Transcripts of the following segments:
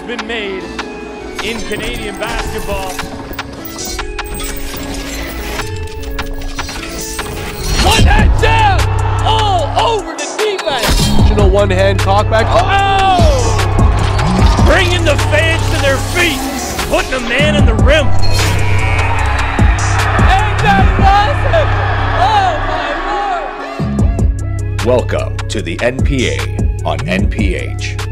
been made in Canadian basketball. One hand down, all over the defense. One-hand cockback. Oh! Bringing the fans to their feet, putting a man in the rim. Ain't that awesome? Oh my Lord! Welcome to the NPA on NPH.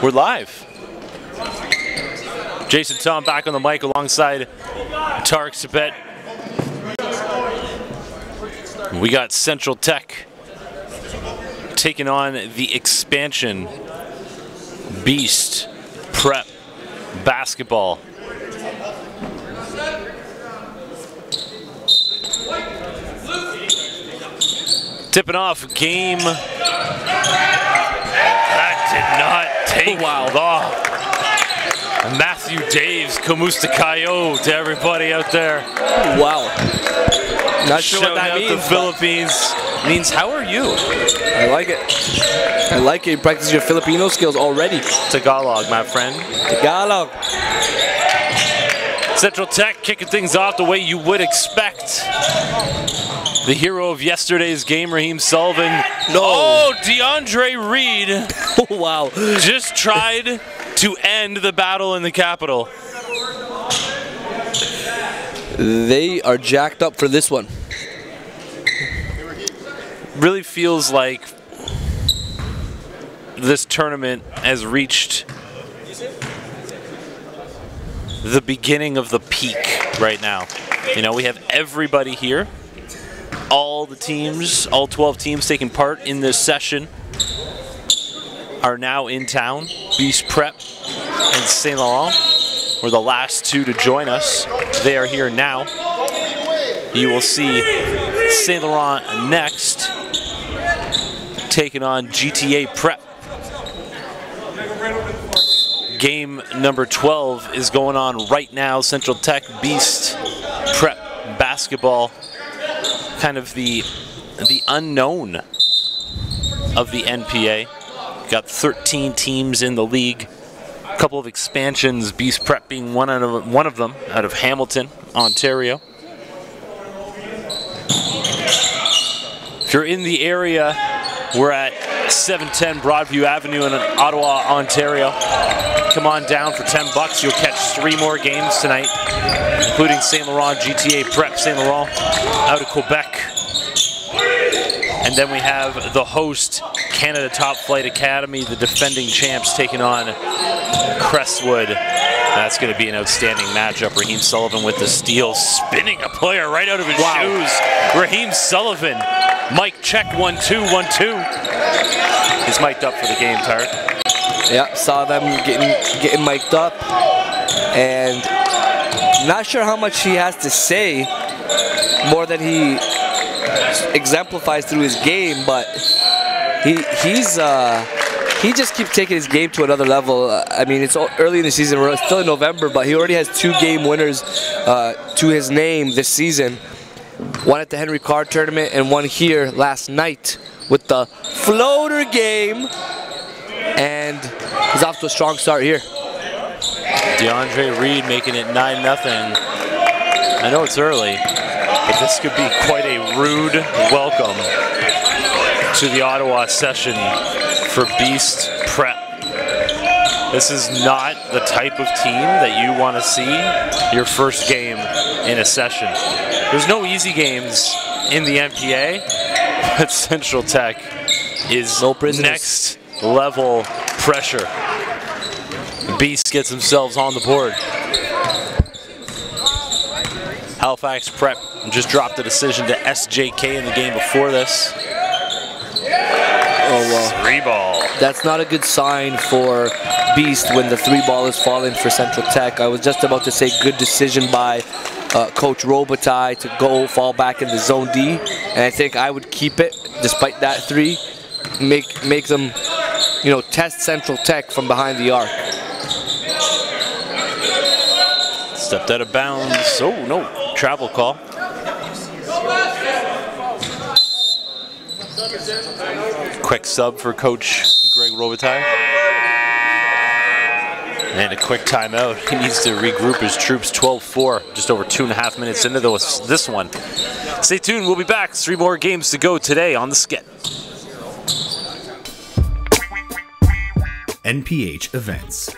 We're live. Jason Tom back on the mic alongside Tarek Sabet. We got Central Tech taking on the expansion B.E.A.S.T prep basketball. Tipping off game. Did not take off. Matthew Daves, Kamustakayo to everybody out there. Wow. Not sure what that means. The Philippines means how are you? I like it. I like it. You practice your Filipino skills already. Tagalog, my friend. Tagalog. Central Tech kicking things off the way you would expect. The hero of yesterday's game, Raheem Sullivan. No. Oh, DeAndre Reed. Oh, wow. Just tried to end the battle in the Capitol. They are jacked up for this one. Really feels like this tournament has reached the beginning of the peak right now. You know, we have everybody here. All the teams, all 12 teams taking part in this session are now in town. B.E.A.S.T Prep and St. Laurent were the last two to join us. They are here now. You will see St. Laurent next, taking on GTA Prep. Game number 12 is going on right now. Central Tech B.E.A.S.T Prep basketball. Kind of the unknown of the NPA. Got 13 teams in the league. A couple of expansions, B.E.A.S.T Prep being one of them, out of Hamilton, Ontario. If you're in the area, we're at 710 Broadview Avenue in Ottawa, Ontario. Come on down for $10. You'll catch 3 more games tonight, including St. Laurent, GTA Prep, St. Laurent out of Quebec. And then we have the host, Canada Top Flight Academy, the defending champs, taking on Crestwood. That's going to be an outstanding matchup. Raheem Sullivan with the steal, spinning a player right out of his shoes. Raheem Sullivan, mic check, 1-2, 1-2. He's mic'd up for the game, Tarek. Yeah, saw them getting mic'd up, and not sure how much he has to say more than he exemplifies through his game, but he just keeps taking his game to another level. I mean, it's early in the season, we're still in November, but he already has 2 game winners to his name this season. One at the Henry Carr tournament and one here last night with the floater game. And he's off to a strong start here. DeAndre Reed making it 9-0. I know it's early, but this could be quite a rude welcome to the Ottawa session for B.E.A.S.T Prep. This is not the type of team that you want to see your first game in a session. There's no easy games in the NPA, but Central Tech is next level pressure. B.E.A.S.T gets themselves on the board. Halifax Prep just dropped a decision to SJK in the game before this. well. 3 ball. That's not a good sign for Beast when the 3 ball is falling for Central Tech. I was just about to say good decision by Coach Robitaille to fall back in the zone D, and I think I would keep it despite that 3. Make them, you know, test Central Tech from behind the arc. Stepped out of bounds. Oh no, travel call. Quick sub for Coach Greg Robitaille. And a quick timeout. He needs to regroup his troops. 12-4, just over 2.5 minutes into this one. Stay tuned, we'll be back. 3 more games to go today on the Skit. NPH events.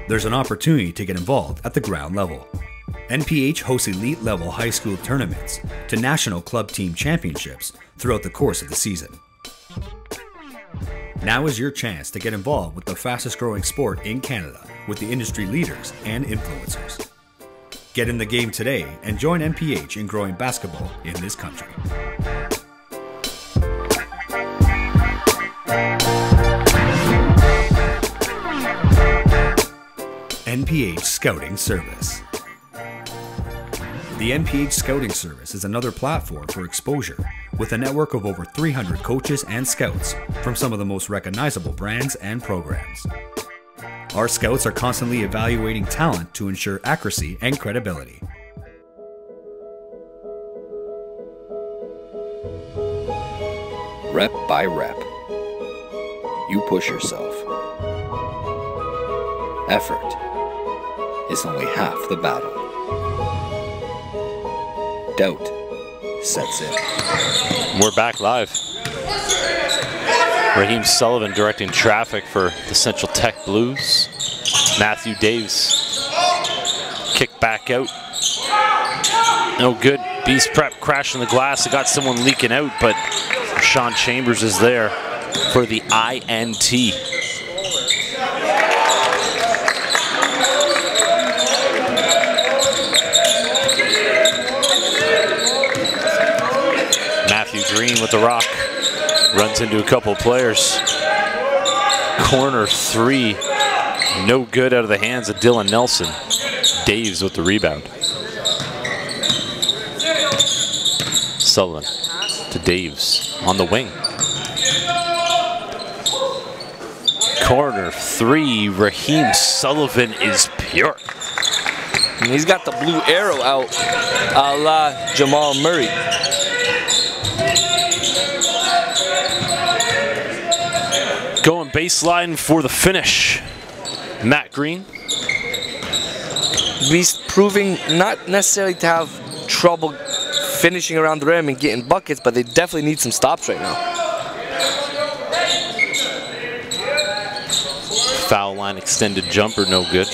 There's an opportunity to get involved at the ground level. NPH hosts elite level high school tournaments to national club team championships throughout the course of the season. Now is your chance to get involved with the fastest growing sport in Canada with the industry leaders and influencers. Get in the game today and join NPH in growing basketball in this country. NPH Scouting Service. The NPH Scouting Service is another platform for exposure with a network of over 300 coaches and scouts from some of the most recognizable brands and programs. Our scouts are constantly evaluating talent to ensure accuracy and credibility. Rep by rep. You push yourself. Effort is only half the battle. Doubt sets in. We're back live. Raheem Sullivan directing traffic for the Central Tech Blues. Matthew Daves kick back out. No good. Beast Prep crashing the glass. It got someone leaking out, but Sean Chambers is there for the INT. Matthew Green with the rock. Runs into a couple of players. Corner 3. No good out of the hands of Dylan Nelson. Daves with the rebound. Sullivan to Daves on the wing. Corner 3. Raheem Sullivan is pure. And he's got the blue arrow out, a la Jamal Murray. Going baseline for the finish. Matt Green. Beast proving not necessarily to have trouble finishing around the rim and getting buckets, but they definitely need some stops right now. Foul line extended jumper, no good.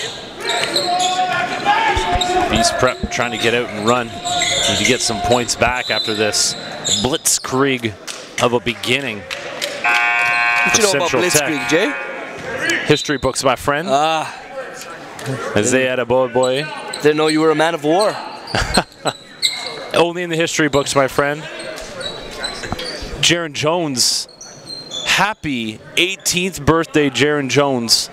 Beast Prep trying to get out and run. Need to get some points back after this blitzkrieg of a beginning. What you know about blitzkrieg, Jay? History books, my friend. Isaiah boy. Didn't know you were a man of war. Only in the history books, my friend. Jaron Jones. Happy 18th birthday, Jaron Jones.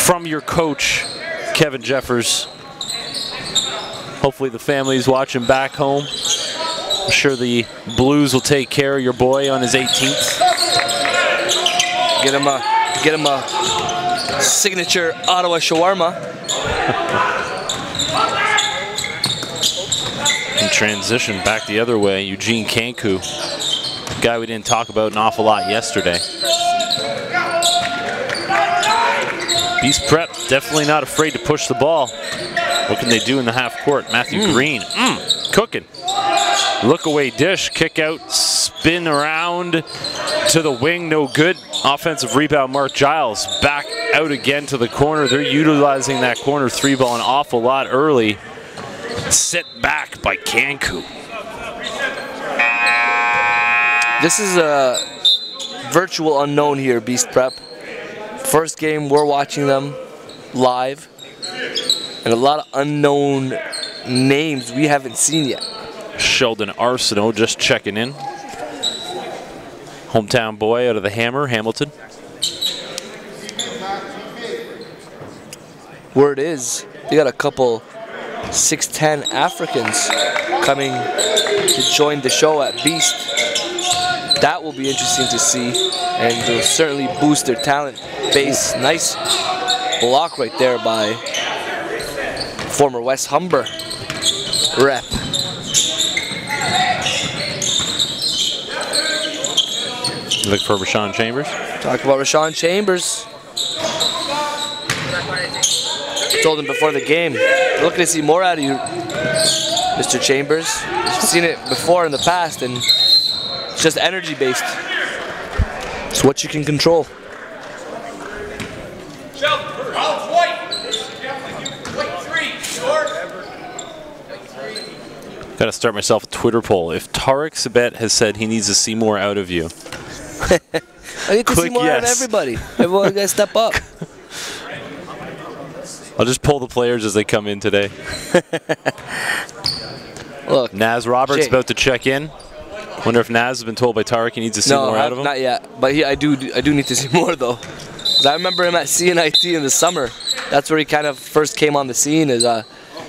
From your coach, Kevin Jeffers. Hopefully the family's watching back home. I'm sure the Blues will take care of your boy on his 18th. Get him a signature Ottawa shawarma. In transition back the other way, Eugene Kanku, guy we didn't talk about an awful lot yesterday. Beast Prep definitely not afraid to push the ball. What can they do in the half court? Matthew Green, cooking. Look away dish, kick out, spin around to the wing, no good. Offensive rebound, Mark Giles back out again to the corner. They're utilizing that corner 3 ball an awful lot early. Set back by Kanku. This is a virtual unknown here, Beast Prep. First game, we're watching them live. And a lot of unknown names we haven't seen yet. Sheldon Arsenault just checking in. Hometown boy out of the Hammer, Hamilton. Word is, they got a couple 6'10" Africans coming to join the show at B.E.A.S.T. That will be interesting to see, and will certainly boost their talent base. Nice block right there by former West Humber rep. Look for Rashawn Chambers. Talk about Rashawn Chambers. Told him before the game, we're looking to see more out of you, Mr. Chambers. You've seen it before in the past, and it's just energy based. It's what you can control. Got to start myself a Twitter poll. If Tarek Sabet has said he needs to see more out of you, I need to see more out of everybody. Everyone got to step up. I'll just pull the players as they come in today. Look, Naz Roberts about to check in. Wonder if Naz has been told by Tarek he needs to see more out of him. Not yet. But I do need to see more though. 'Cause I remember him at CNIT in the summer. That's where he kind of first came on the scene as a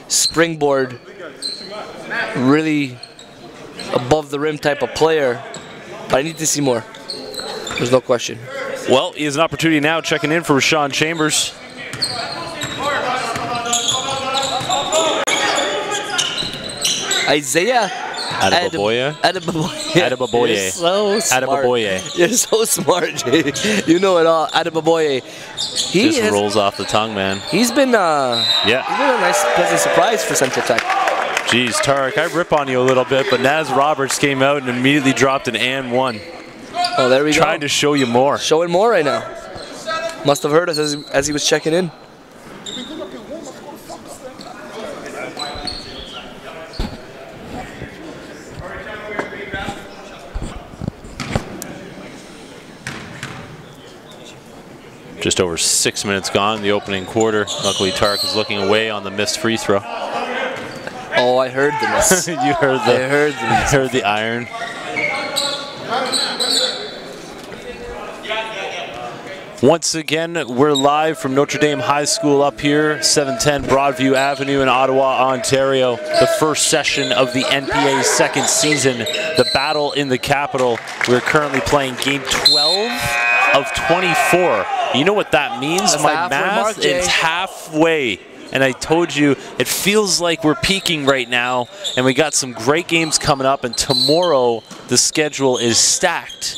springboard, really above the rim type of player. But I need to see more. There's no question. Well, he has an opportunity now checking in for Rashawn Chambers. Isaiah Adebaboye. You're so smart. Adebaboye. You're so smart, Jay. You know it all. Adebaboye. Just rolls off the tongue, man. He's been he's been a nice, pleasant surprise for Central Tech. Jeez, Tarek, I rip on you a little bit, but Naz Roberts came out and immediately dropped an and one. Oh, there we go. Trying to show you more. Showing more right now. Must have heard us as he was checking in. Just over 6 minutes gone in the opening quarter. Luckily, Tarek is looking away on the missed free throw. Oh, I heard the miss. You heard the. I heard the miss. Heard the iron. Once again, we're live from Notre Dame High School up here, 710 Broadview Avenue in Ottawa, Ontario. The first session of the NPA's second season, the battle in the capital. We're currently playing game 12 of 24. You know what that means? That's my math, mark, it's halfway. And I told you, it feels like we're peaking right now, and we got some great games coming up, and tomorrow the schedule is stacked.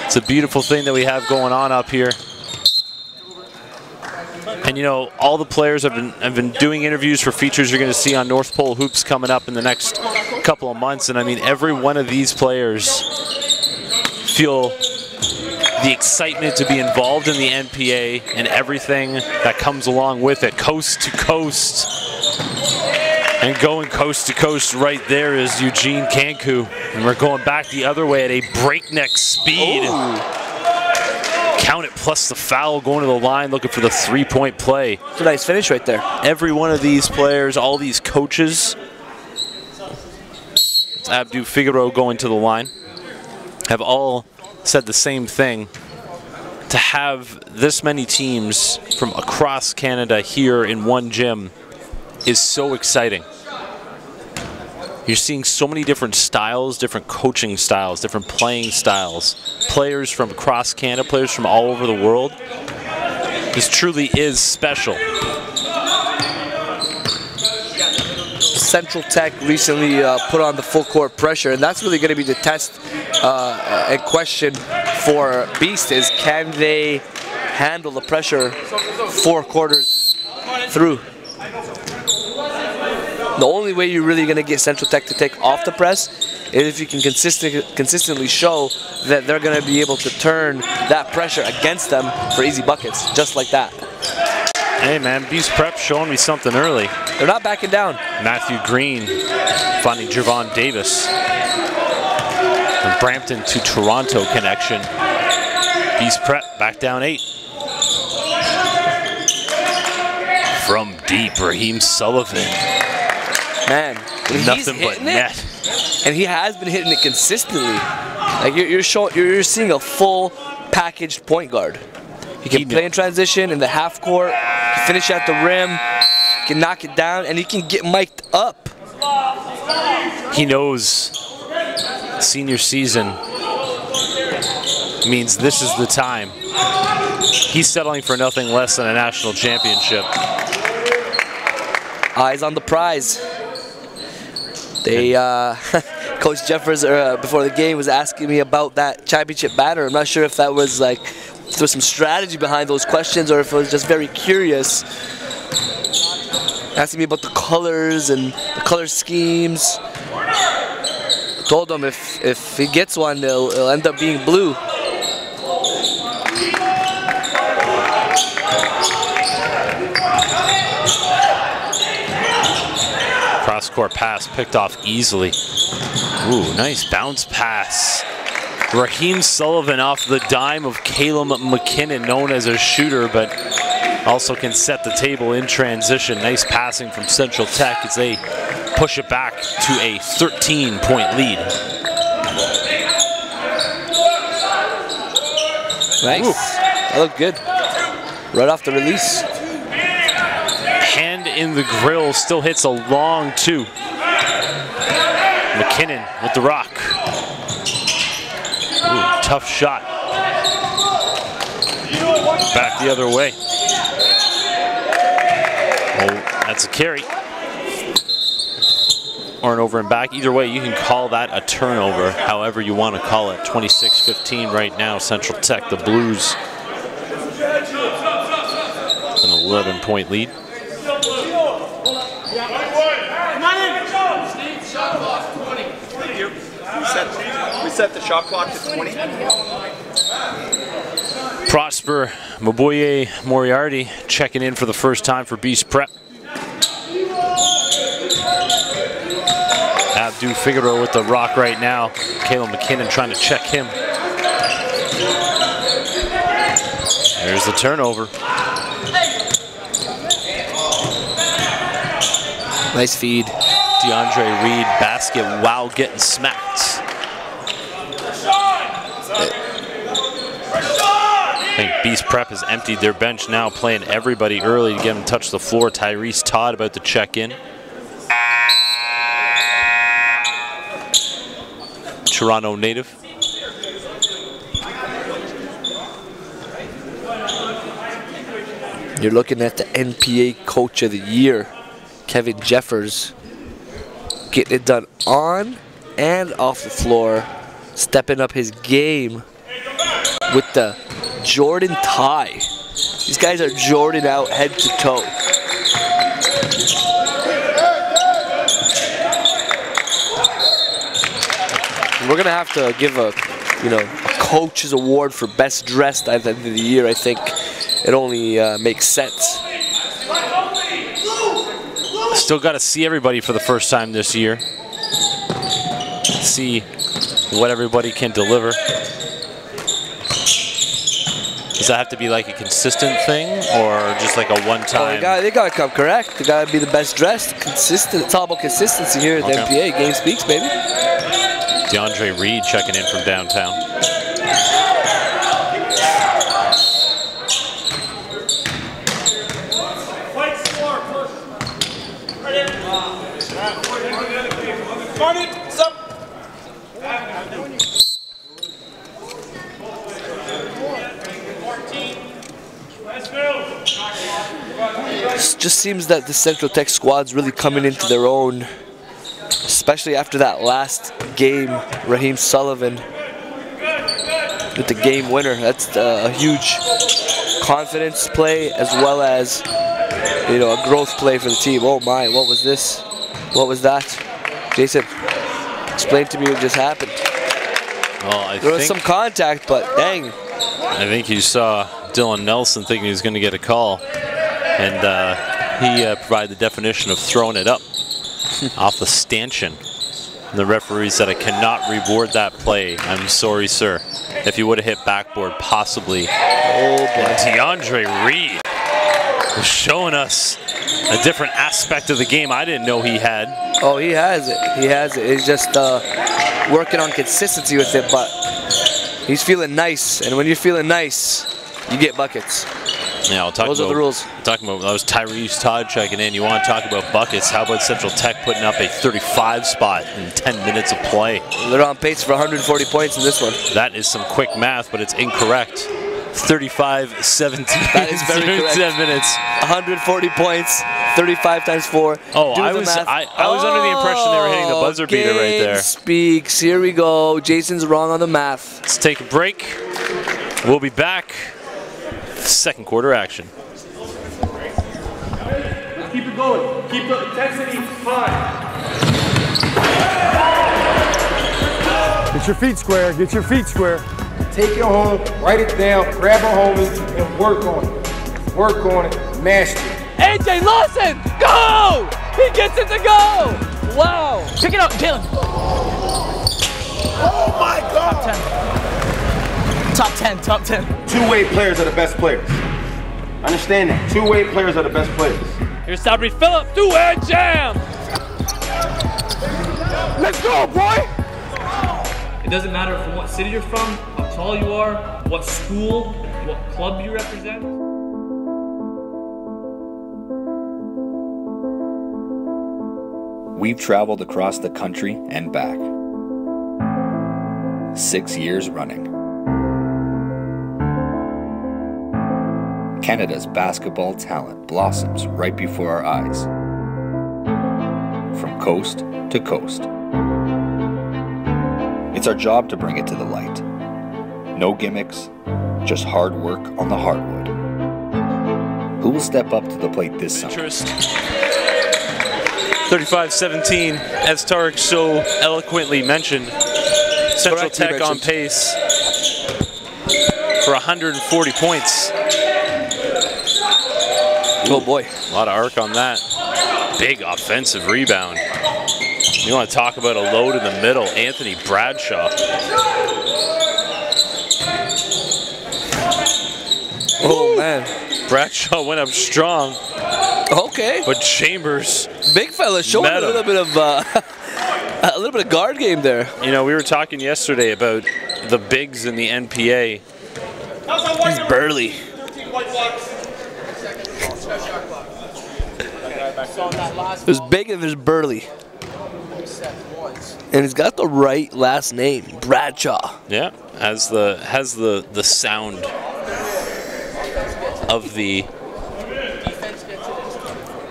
It's a beautiful thing that we have going on up here. And you know, all the players have been doing interviews for features you're going to see on North Pole Hoops coming up in the next couple of months. And I mean, every one of these players feel the excitement to be involved in the NPA and everything that comes along with it, coast to coast. And going coast to coast right there is Eugene Cancu. And we're going back the other way at a breakneck speed. Ooh. Count it plus the foul, going to the line looking for the three-point play. It's a nice finish right there. Every one of these players, all these coaches, it's Abdou Figaro going to the line, have all said the same thing. To have this many teams from across Canada here in one gym is so exciting. You're seeing so many different styles, different coaching styles, different playing styles. Players from across Canada, players from all over the world. This truly is special. Central Tech recently put on the full court pressure, and that's really going to be the test and question for B.E.A.S.T. is can they handle the pressure 4 quarters through. The only way you're really going to get Central Tech to take off the press is if you can consistently show that they're going to be able to turn that pressure against them for easy buckets, just like that. Hey man, B.E.A.S.T Prep showing me something early. They're not backing down. Matthew Green finding Javon Davis. From Brampton to Toronto connection. B.E.A.S.T Prep back down 8. From deep, Raheem Sullivan. Man, nothing but net. And he has been hitting it consistently. Like you're seeing a full packaged point guard. He can play in transition in the half court, can finish at the rim, can knock it down, and he can get mic'd up. He knows senior season means this is the time. He's settling for nothing less than a national championship. Eyes on the prize. They, Coach Jeffers, before the game, was asking me about that championship banner. I'm not sure if that was like, if there was some strategy behind those questions or if it was just very curious. Asking me about the colors and the color schemes. I told him if he gets one, it'll end up being blue. Cross-court pass picked off easily. Ooh, nice bounce pass. Raheem Sullivan off the dime of Caleb McKinnon, known as a shooter, but also can set the table in transition. Nice passing from Central Tech as they push it back to a 13-point lead. Nice. Ooh. That looked good. Right off the release. Hand in the grill, still hits a long two. McKinnon with the rock. Ooh, tough shot. Back the other way. Oh, that's a carry. Or an over and back. Either way, you can call that a turnover, however you want to call it. 26-15 right now, Central Tech, the Blues. An 11-point lead. We set the shot clock to 20. Prosper Maboye Moriarty checking in for the first time for B.E.A.S.T Prep. Abdu Figueroa with the rock right now. Caleb McKinnon trying to check him. There's the turnover. Nice feed. DeAndre Reed basket while getting smacked. I think B.E.A.S.T Prep has emptied their bench now, playing everybody early to get them to touch the floor. Tyrese Todd about to check in. Toronto native. You're looking at the NPA Coach of the Year, Kevin Jeffers, getting it done on and off the floor, stepping up his game with the Jordan tie. These guys are Jordan out head to toe. We're gonna have to give a, a coach's award for best dressed at the end of the year. I think it only makes sense. Still got to see everybody for the first time this year. See what everybody can deliver. Does that have to be like a consistent thing or just like a one-time? Oh, they gotta come correct. They gotta be the best dressed, consistent. It's all about consistency here at the NPA. Game speaks, baby. DeAndre Reed checking in from downtown. It just seems that the Central Tech squad's really coming into their own, especially after that last game, Raheem Sullivan with the game winner. That's a huge confidence play as well as a growth play for the team. Oh my, what was this? What was that? Jason, explain to me what just happened. Well, there was some contact, but dang. I think you saw Dylan Nelson thinking he was going to get a call, and he provided the definition of throwing it up off the stanchion. And the referee said, "I cannot reward that play. I'm sorry, sir." If he would have hit backboard, possibly. Oh boy. And DeAndre Reed is showing us a different aspect of the game I didn't know he had. Oh, he has it. He has it. He's just working on consistency with it, but He's feeling nice, and when you're feeling nice, you get buckets. Yeah, I'll talk Those about, are the rules. Talking about that was Tyrese Todd checking in. You want to talk about buckets? How about Central Tech putting up a 35 spot in 10 minutes of play? They're on pace for 140 points in this one. That is some quick math, but it's incorrect. 35-17. That is very correct. 10 minutes. 140 points, 35 times 4. Oh, Do I the was math. under the impression they were hitting the buzzer beater right there. Game speaks. Here we go. Jason's wrong on the math. Let's take a break. We'll be back. Second quarter action. Keep it going. Keep the intensity high. Get your feet square. Get your feet square. Take it home, write it down, grab a homie, and work on it. Work on it, master it. AJ Lawson, go! He gets it to go! Wow! Pick it up, Jalen. Oh my God! Top 10, top 10. Two-way players are the best players. Understand that. Two-way players are the best players. Here's Sabri Phillip, two-hand jam! Let's go, boy! It doesn't matter from what city you're from, how tall you are, what school, what club you represent. We've traveled across the country and back. 6 years running. Canada's basketball talent blossoms right before our eyes. From coast to coast. It's our job to bring it to the light. No gimmicks, just hard work on the hardwood. Who will step up to the plate this summer? 35-17, as Tarek so eloquently mentioned. Central Tech on pace for 140 points. Oh boy. A lot of arc on that. Big offensive rebound. You want to talk about a load in the middle, Anthony Bradshaw. Oh man. Bradshaw went up strong. Okay. But Chambers, big fella, showing a little bit of guard game there. You know, we were talking yesterday about the bigs in the NPA. He's burly. There's big and there's burly. And he's got the right last name, Bradshaw. Yeah, has the sound of the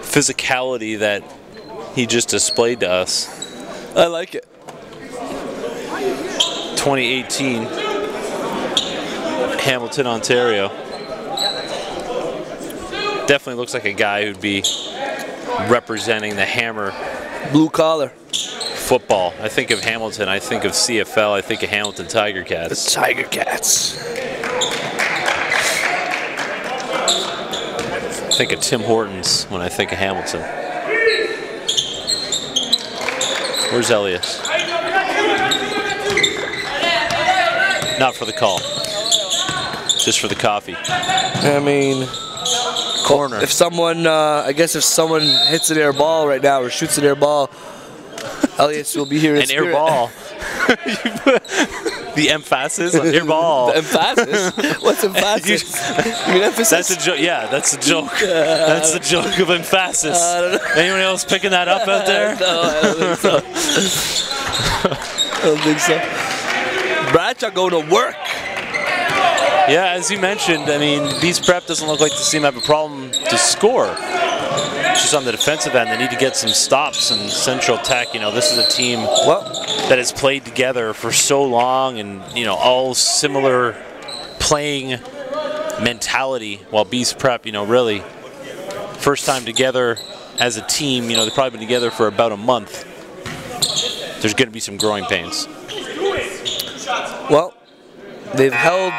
physicality that he just displayed to us. I like it. 2018, Hamilton, Ontario. Definitely looks like a guy who'd be representing the Hammer. Blue collar. Football. I think of Hamilton, I think of CFL, I think of Hamilton Tiger Cats. The Tiger Cats. I think of Tim Hortons when I think of Hamilton. Where's Elias? Not for the call. Just for the coffee. I mean, corner. If someone, I guess if someone hits an air ball right now or shoots an air ball, Elias will be here in spirit. An air ball. The emphasis on air ball. The emphasis? What's emphasis? You mean emphasis? That's a joke. Yeah, that's a joke. That's the joke of emphasis. Anyone else picking that up out there? No, I don't think so. I don't think so. Bradshaw going to work. Yeah, as you mentioned, I mean, B.E.A.S.T Prep doesn't look like the team have a problem to score. Just on the defensive end, they need to get some stops. And Central Tech, you know, this is a team that has played together for so long, and you know, all similar playing mentality. While B.E.A.S.T Prep, you know, really first time together as a team. You know, they've probably been together for about a month. There's going to be some growing pains. Well, they've held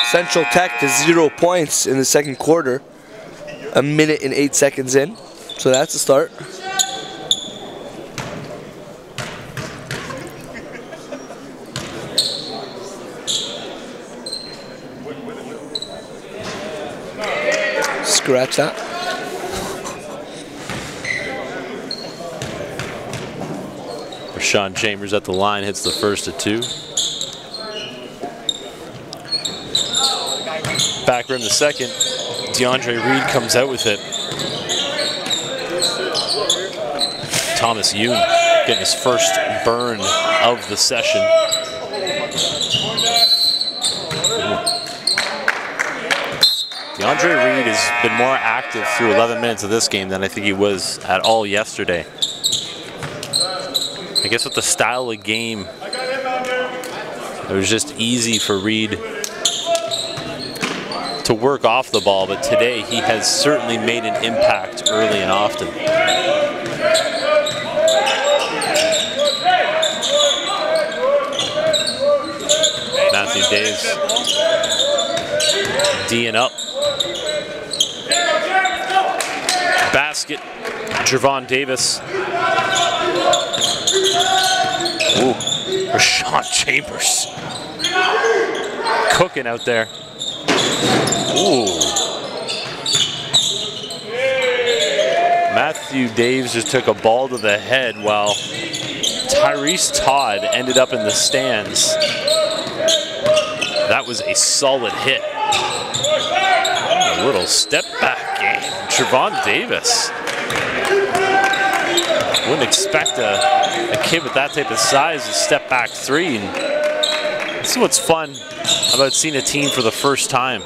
Central Tech to 0 points in the second quarter. 1 minute and 8 seconds in. So that's a start. Scratch that. Rashawn Chambers at the line, hits the first of 2. Back rim the second. DeAndre Reed comes out with it. Thomas Yoon getting his first burn of the session. DeAndre Reed has been more active through 11 minutes of this game than I think he was at all yesterday. I guess with the style of game, it was just easy for Reed to work off the ball, but today he has certainly made an impact early and often. Matthew Daves D'ing up. Basket, Javon Davis. Ooh, Rashawn Chambers. Cooking out there. Ooh. Matthew Daves just took a ball to the head while Tyrese Todd ended up in the stands. That was a solid hit. A little step back game. Trevon Davis. Wouldn't expect a kid with that type of size to step back three. And this is what's fun about seeing a team for the first time.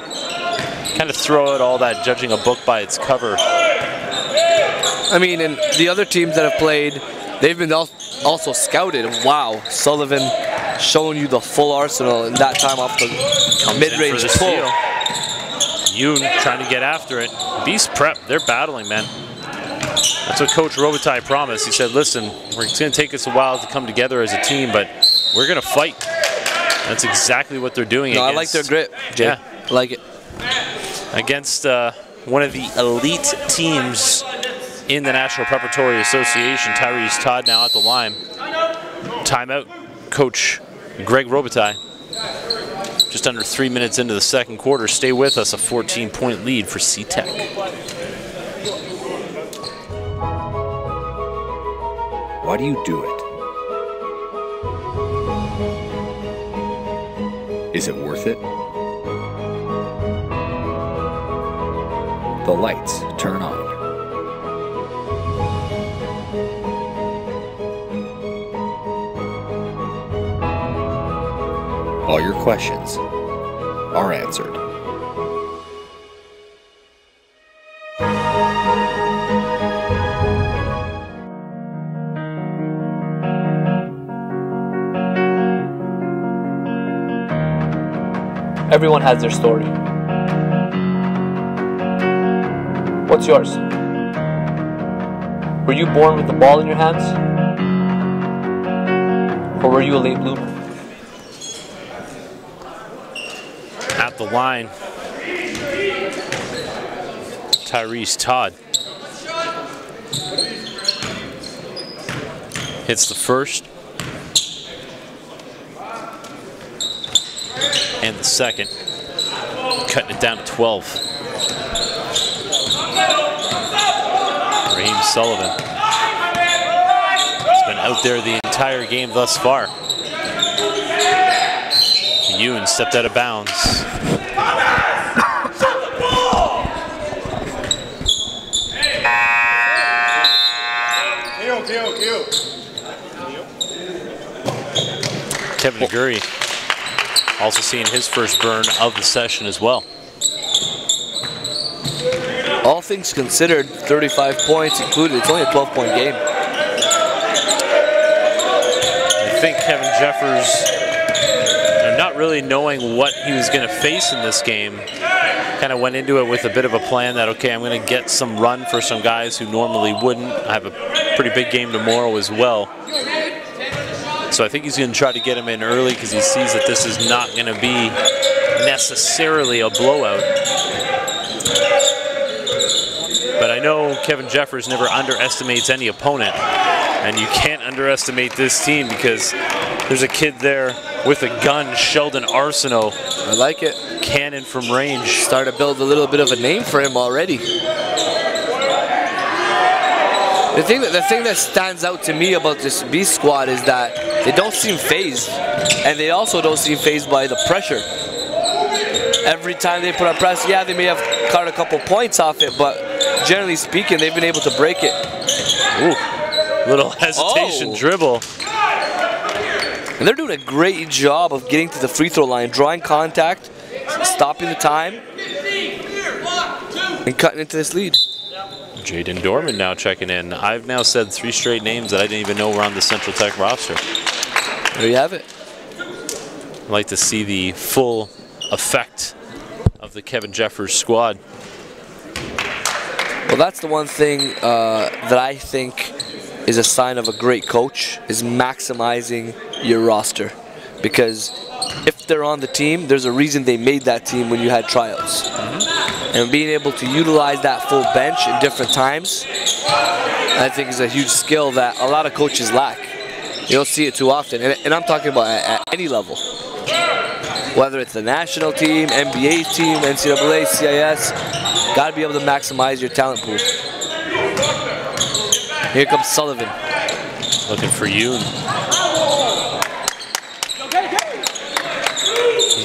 Kind of throw out all that judging a book by its cover. I mean, and the other teams that have played, they've been also scouted. Wow, Sullivan showing you the full arsenal in that time off the mid-range pull. Yoon trying to get after it. B.E.A.S.T prep, they're battling, man. That's what Coach Robitaille promised. He said, listen, it's going to take us a while to come together as a team, but we're going to fight. That's exactly what they're doing. No, I like their grit, Jay. Yeah. I like it. Against one of the elite teams in the National Preparatory Association. Tyrese Todd now at the line. Timeout, Coach Greg Robitaille. Just under 3 minutes into the second quarter. Stay with us, a 14-point lead for C-Tech. Why do you do it? Is it worth it? The lights turn on. All your questions are answered. Everyone has their story. What's yours? Were you born with the ball in your hands? Or were you a late bloomer? At the line, Tyrese Todd hits the first and the second, cutting it down to 12. Raheem Sullivan has been out there the entire game thus far. Ewan stepped out of bounds. Kevin Aguri also seeing his first burn of the session as well. All things considered, 35 points included. It's only a 12-point game. I think Kevin Jeffers, not really knowing what he was going to face in this game, kind of went into it with a bit of a plan that, okay, I'm going to get some run for some guys who normally wouldn't. I have a pretty big game tomorrow as well. So I think he's going to try to get him in early because he sees that this is not going to be necessarily a blowout. But I know Kevin Jeffers never underestimates any opponent, and you can't underestimate this team because there's a kid there with a gun, Sheldon Arsenault. I like it. Cannon from range. Started to build a little bit of a name for him already. The thing that stands out to me about this B.E.A.S.T squad is that they don't seem fazed, and they also don't seem fazed by the pressure. every time they put on press, yeah, they may have caught a couple points off it, but generally speaking, they've been able to break it. Ooh, little hesitation dribble. And they're doing a great job of getting to the free throw line, drawing contact, stopping the time, and cutting into this lead. Jaden Dorman now checking in. I've now said 3 straight names that I didn't even know were on the Central Tech roster. There you have it. I'd like to see the full effect of the Kevin Jeffers squad. Well, that's the one thing that I think is a sign of a great coach, is maximizing your roster. Because if they're on the team, there's a reason they made that team when you had tryouts. And being able to utilize that full bench in different times, I think is a huge skill that a lot of coaches lack. You don't see it too often, and I'm talking about at any level. Whether it's the national team, NBA team, NCAA, CIS, got to be able to maximize your talent pool. Here comes Sullivan. Looking for Yoon.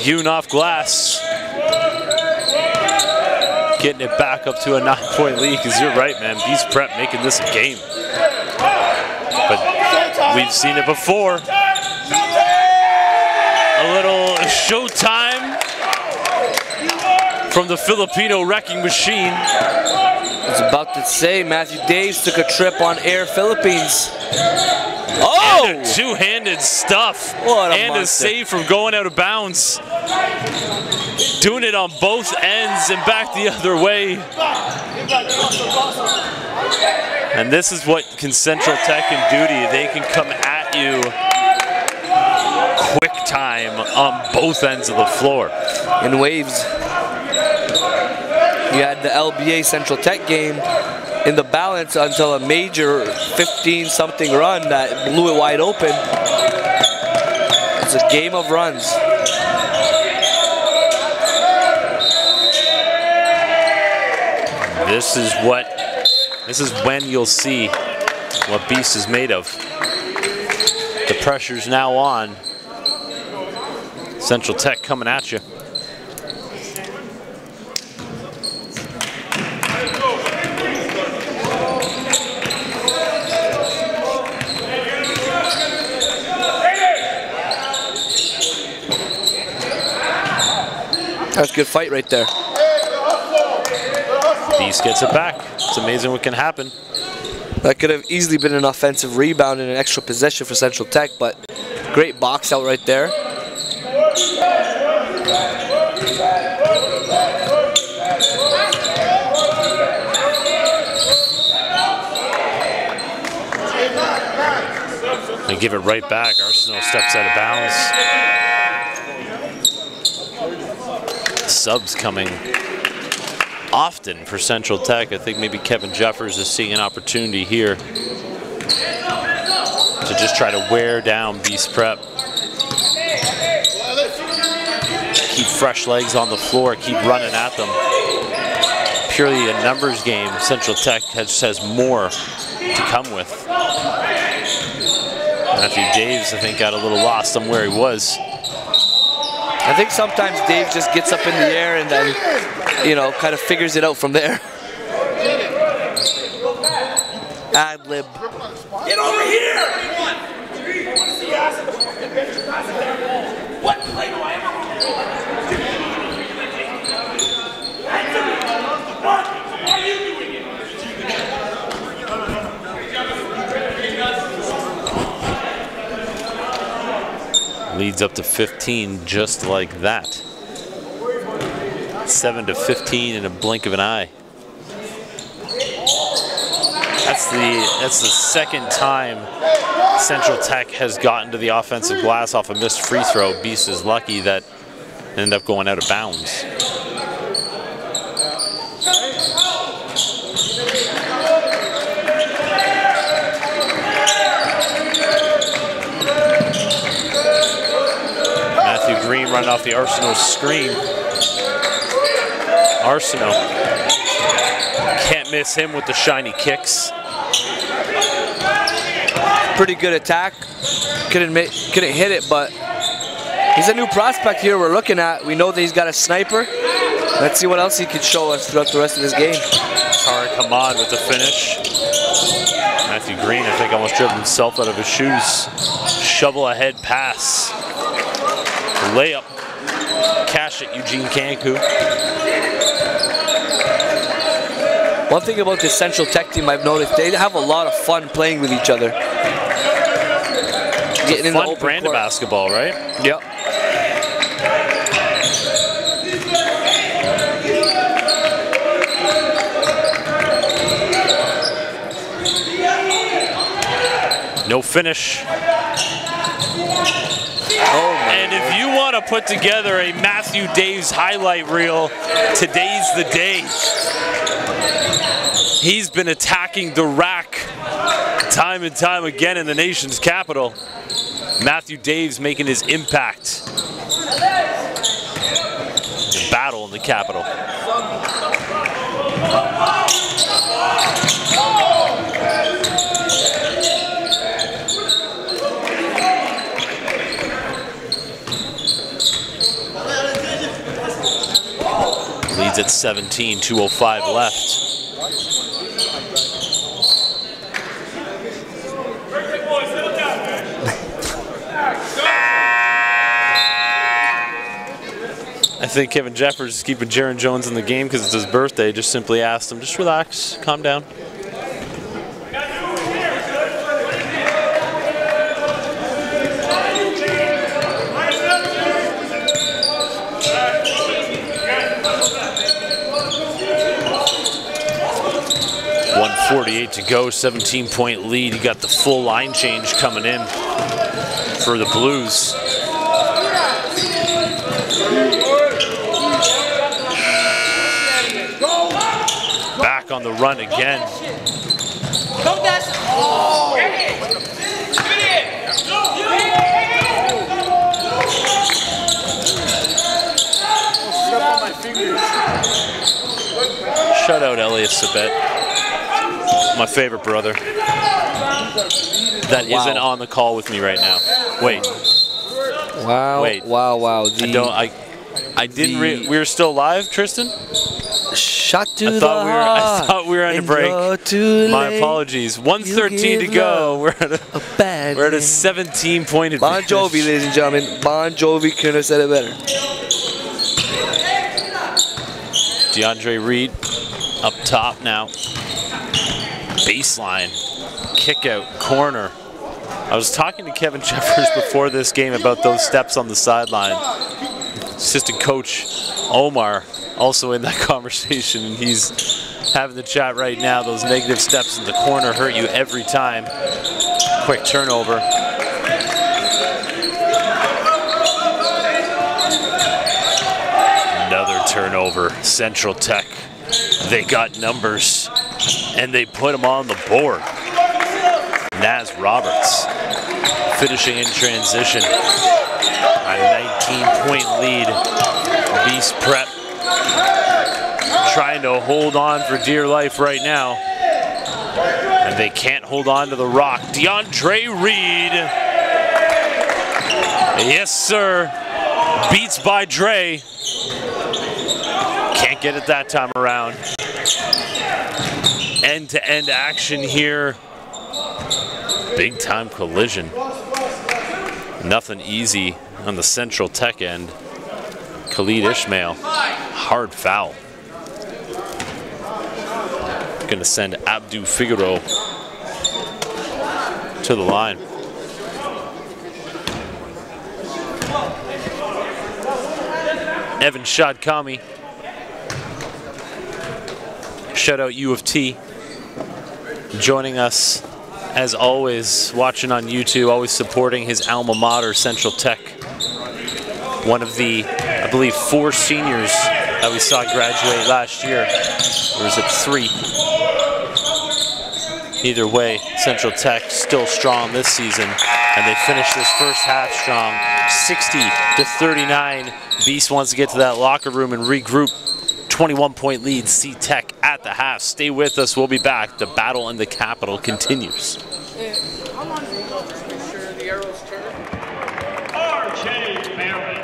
Yoon off glass. Getting it back up to a 9-point lead, because you're right, man. B.E.A.S.T Prep making this a game. But we've seen it before. A little showtime from the Filipino wrecking machine. I was about to say, Matthew Daves took a trip on Air Philippines. Oh! And a two-handed stuff. What a and monster. a save from going out of bounds. Doing it on both ends and back the other way. And this is what Central Tech can do to you. They can come at you quick time on both ends of the floor. In waves. You had the LBA Central Tech game in the balance until a major 15-something run that blew it wide open. It's a game of runs. This is when you'll see what B.E.A.S.T is made of. The pressure's now on. Central Tech coming at you. That's a good fight right there. B.E.A.S.T gets it back. It's amazing what can happen. That could have easily been an offensive rebound and an extra possession for Central Tech, but great box out right there. They give it right back. Arsenal steps out of bounds. Subs coming often for Central Tech. I think maybe Kevin Jeffers is seeing an opportunity here to just try to wear down B.E.A.S.T Prep. Keep fresh legs on the floor, keep running at them. Purely a numbers game, Central Tech has more to come with. Matthew Daves, I think, got a little lost on where he was. I think sometimes Dave just gets up in the air and then, you know, kind of figures it out from there. Ad lib. Get over here! What play do I ever What are you doing it? Leads up to 15 just like that. 7 to 15 in a blink of an eye. That's the second time Central Tech has gotten to the offensive glass off a missed free throw. B.E.A.S.T is lucky that ended up going out of bounds. Matthew Green running off the Arsenal screen. Arsenal can't miss him with the shiny kicks. Pretty good attack. Couldn't hit it, but He's a new prospect here we're looking at. We know that he's got a sniper. Let's see what else he can show us throughout the rest of this game. Tariq Hamad with the finish. Matthew Green, I think, almost drove himself out of his shoes. Shovel ahead pass. Layup. Cash at Eugene Cancu. One thing about this Central Tech team I've noticed, they have a lot of fun playing with each other. Getting in the open brand court of basketball, right? Yep. No finish. And if you want to put together a Matthew Daves highlight reel, today's the day. He's been attacking the rack time and time again in the nation's capital. Matthew Daves making his impact. The battle in the capital. Leads at 17, 2:05 left. I think Kevin Jeffers is keeping Jaron Jones in the game because it's his birthday. Just simply asked him, just relax, calm down. .48 to go, 17-point lead. You got the full line change coming in for the Blues. Back on the run again. Shut out Elliot Sabet. My favorite brother. That isn't on the call with me right now. Wait. Wow. Wait. Wow. I didn't. We were still live, Tristan. Shot to I thought we were on a break. My apologies. 1:13 to go. We're at a 17-point advantage. Bon Jovi, ladies and gentlemen. Bon Jovi couldn't have said it better. DeAndre Reed up top now. Baseline, kick out, corner. I was talking to Kevin Jeffers before this game about those steps on the sideline. Assistant coach Omar also in that conversation, and he's having the chat right now. Those negative steps in the corner hurt you every time. Quick turnover. Another turnover. Central Tech, they got numbers, and they put them on the board. Naz Roberts finishing in transition. A 19-point lead. Beast Prep trying to hold on for dear life right now. And they can't hold on to the rock. DeAndre Reed. Yes, sir. Beats by Dre. Can't get it that time around. End-to-end action here. Big time collision. Nothing easy on the Central Tech end. Khalid Ishmael, hard foul. Gonna send Abdou Figaro to the line. Evan Shadkami. Shout out U of T. Joining us as always, watching on YouTube, always supporting his alma mater, Central Tech. One of the, I believe, 4 seniors that we saw graduate last year. Or was it 3? Either way, Central Tech still strong this season, and they finished this first half strong, 60-39. Beast wants to get to that locker room and regroup. 21-point lead, C-Tech at the half. Stay with us, we'll be back. The battle in the capital continues. How long do you make sure the arrows turn? RJ Barrett.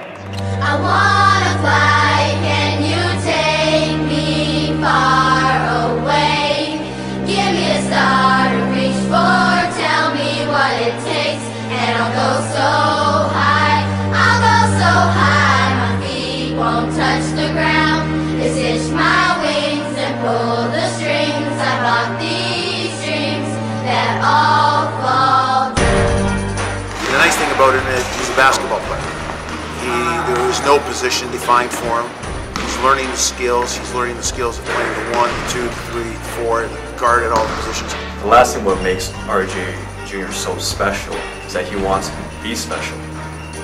I wanna fly, can you take me far away? Give me a star to reach for, tell me what it takes, and I'll go so high, my feet won't touch the ground. Just hitch my wings and pull the strings. I bought these dreams that all fall down. The nice thing about him is he's a basketball player. There is no position defined for him. He's learning the skills. He's learning the skills of playing the 1, the 2, the 3, the 4, and the guard at all the positions. The last thing what makes RJ Jr. so special is that he wants to be special.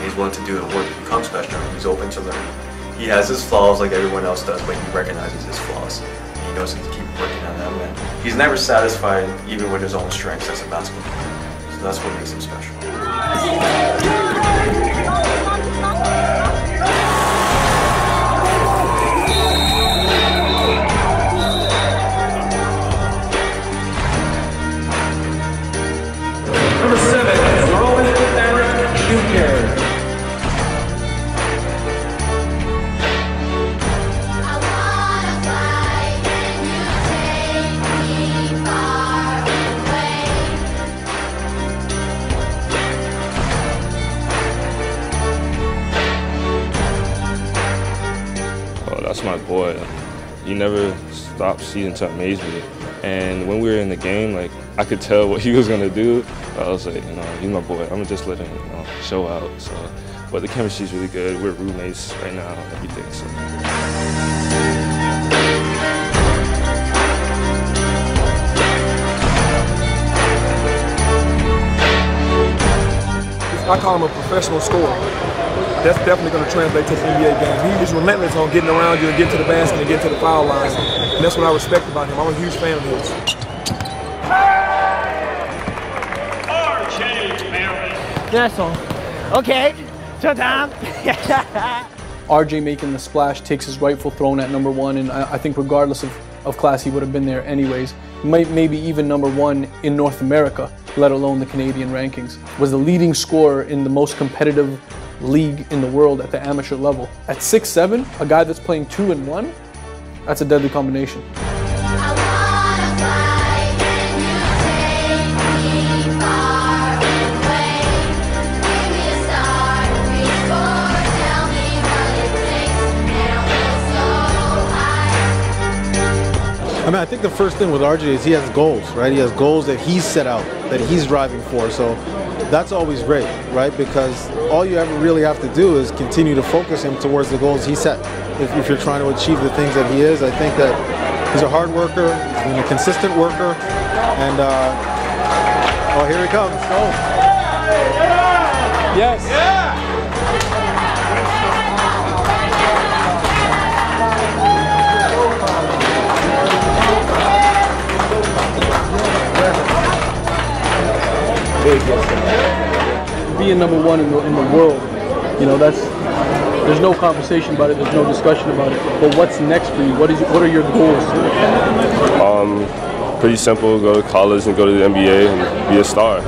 He's willing to do the work to become special. He's open to learning. He has his flaws like everyone else does, but he recognizes his flaws. He knows to keep working on them. And he's never satisfied even with his own strengths as a basketball player. So that's what makes him special. Number 7, Rowan Eric Duquesne. That's my boy. He never stopped seeking to amaze me. And when we were in the game, like, I could tell what he was gonna do. I was like, he's my boy. I'm gonna just let him, show out. So, but the chemistry's really good. We're roommates right now and everything. So. I call him a professional scorer. That's definitely going to translate to the NBA game. He is relentless on getting around you and getting to the basket and getting to the foul lines. And that's what I respect about him. I'm a huge fan of his. That's all. Okay, showtime. RJ making the splash takes his rightful throne at number 1, and I think regardless of class, he would have been there anyways. Maybe even number 1 in North America, let alone the Canadian rankings. Was the leading scorer in the most competitive league in the world at the amateur level. At 6'7", a guy that's playing 2 and 1, that's a deadly combination. I think the first thing with RJ is he has goals, right? He has goals that he's set out, that he's driving for. So that's always great, right? Because all you ever really have to do is continue to focus him towards the goals he set. If you're trying to achieve the things that he is, I think that he's a hard worker, he's been a consistent worker, and oh, here he comes. Oh. Yes. Yeah. Being number 1 in the world, there's no conversation about it, there's no discussion about it. But what's next for you? What are your goals? Pretty simple, go to college and go to the NBA and be a star.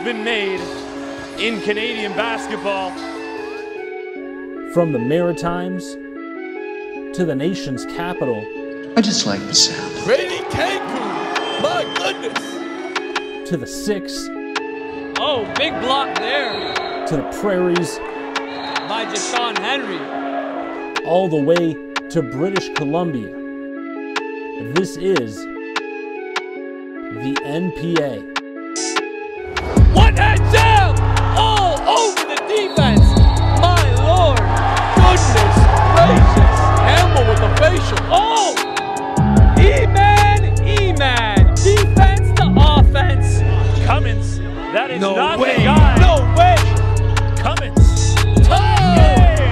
Been made in Canadian basketball. From the Maritimes to the nation's capital. I just like the sound. Brady Cancun, my goodness. To the 6. Oh, big block there. To the prairies. By Deshaun Henry. All the way to British Columbia. This is the NPA. One hand down, all over the defense. My Lord, goodness gracious. Campbell with the facial. Oh, E-man. Defense to offense. Cummins, that is not the guy. No way. Cummins. Tie game.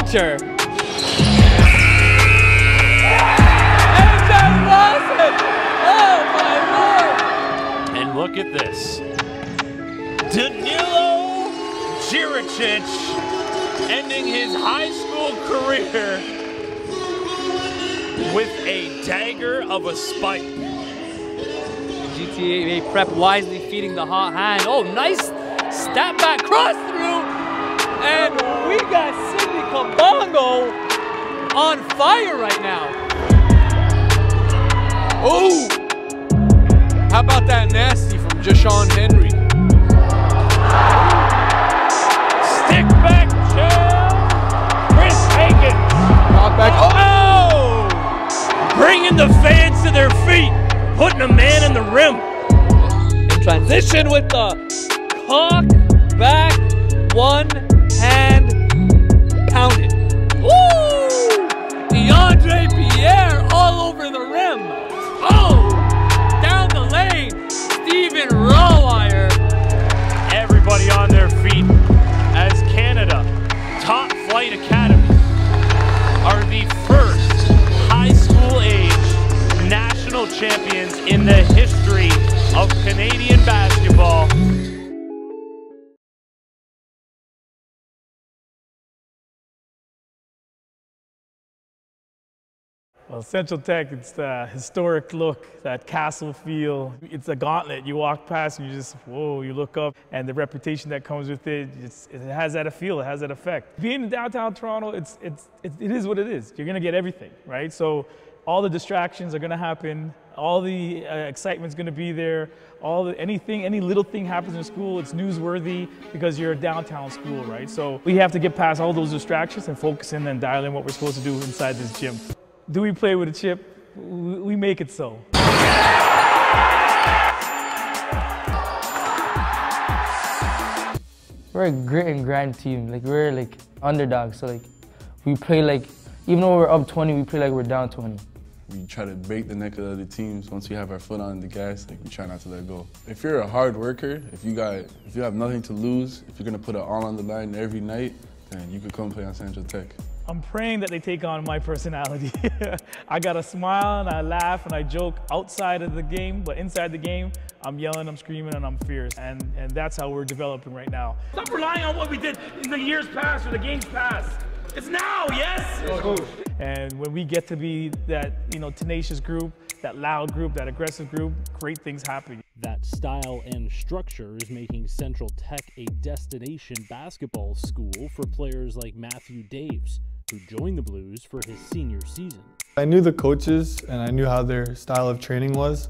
signature. And that was it. Oh my Lord. And look at this. Danilo Jiricic ending his high school career with a dagger of a spike. GTA prep wisely feeding the hot hand. Oh, nice step back, cross through. And we got Sidney Kabongo on fire right now. Oh, how about that nasty from Jashawn Henry? Stick back, Chris Hagan. Knock back. Oh! Bringing the fans to their feet, putting a man in the rim. In transition with the cock back, one hand pounded. Woo! DeAndre Pierre all over the rim. Oh! Down the lane, Stephen Rawwire. Everybody on their feet as Canada Top Flight Academy are the first high school age national champions in the history of Canadian basketball. Well, Central Tech, it's the historic look, that castle feel. It's a gauntlet. You walk past and you just, whoa, you look up, and the reputation that comes with it, it has that feel, it has that effect. Being in downtown Toronto, it is what it is. You're gonna get everything, right? So all the distractions are gonna happen, all the excitement's gonna be there, any little thing happens in school, it's newsworthy because you're a downtown school, right? So we have to get past all those distractions and focus in and dial in what we're supposed to do inside this gym. Do we play with a chip? We make it so. We're a grit and grind team. Like, we're like underdogs. So like, we play like, even though we're up 20, we play like we're down 20. We try to break the neck of the other teams. Once we have our foot on the gas, like, we try not to let go. If you're a hard worker, if you have nothing to lose, if you're gonna put it all on the line every night, then you could come play on Central Tech. I'm praying that they take on my personality. I got a smile and I laugh and I joke outside of the game, but inside the game, I'm yelling, I'm screaming, and I'm fierce. And that's how we're developing right now. Stop relying on what we did in the years past or the games past. It's now, yes? And when we get to be that, tenacious group, that loud group, that aggressive group, great things happen. That style and structure is making Central Tech a destination basketball school for players like Matthew Daves, who joined the Blues for his senior season. I knew the coaches and I knew how their style of training was.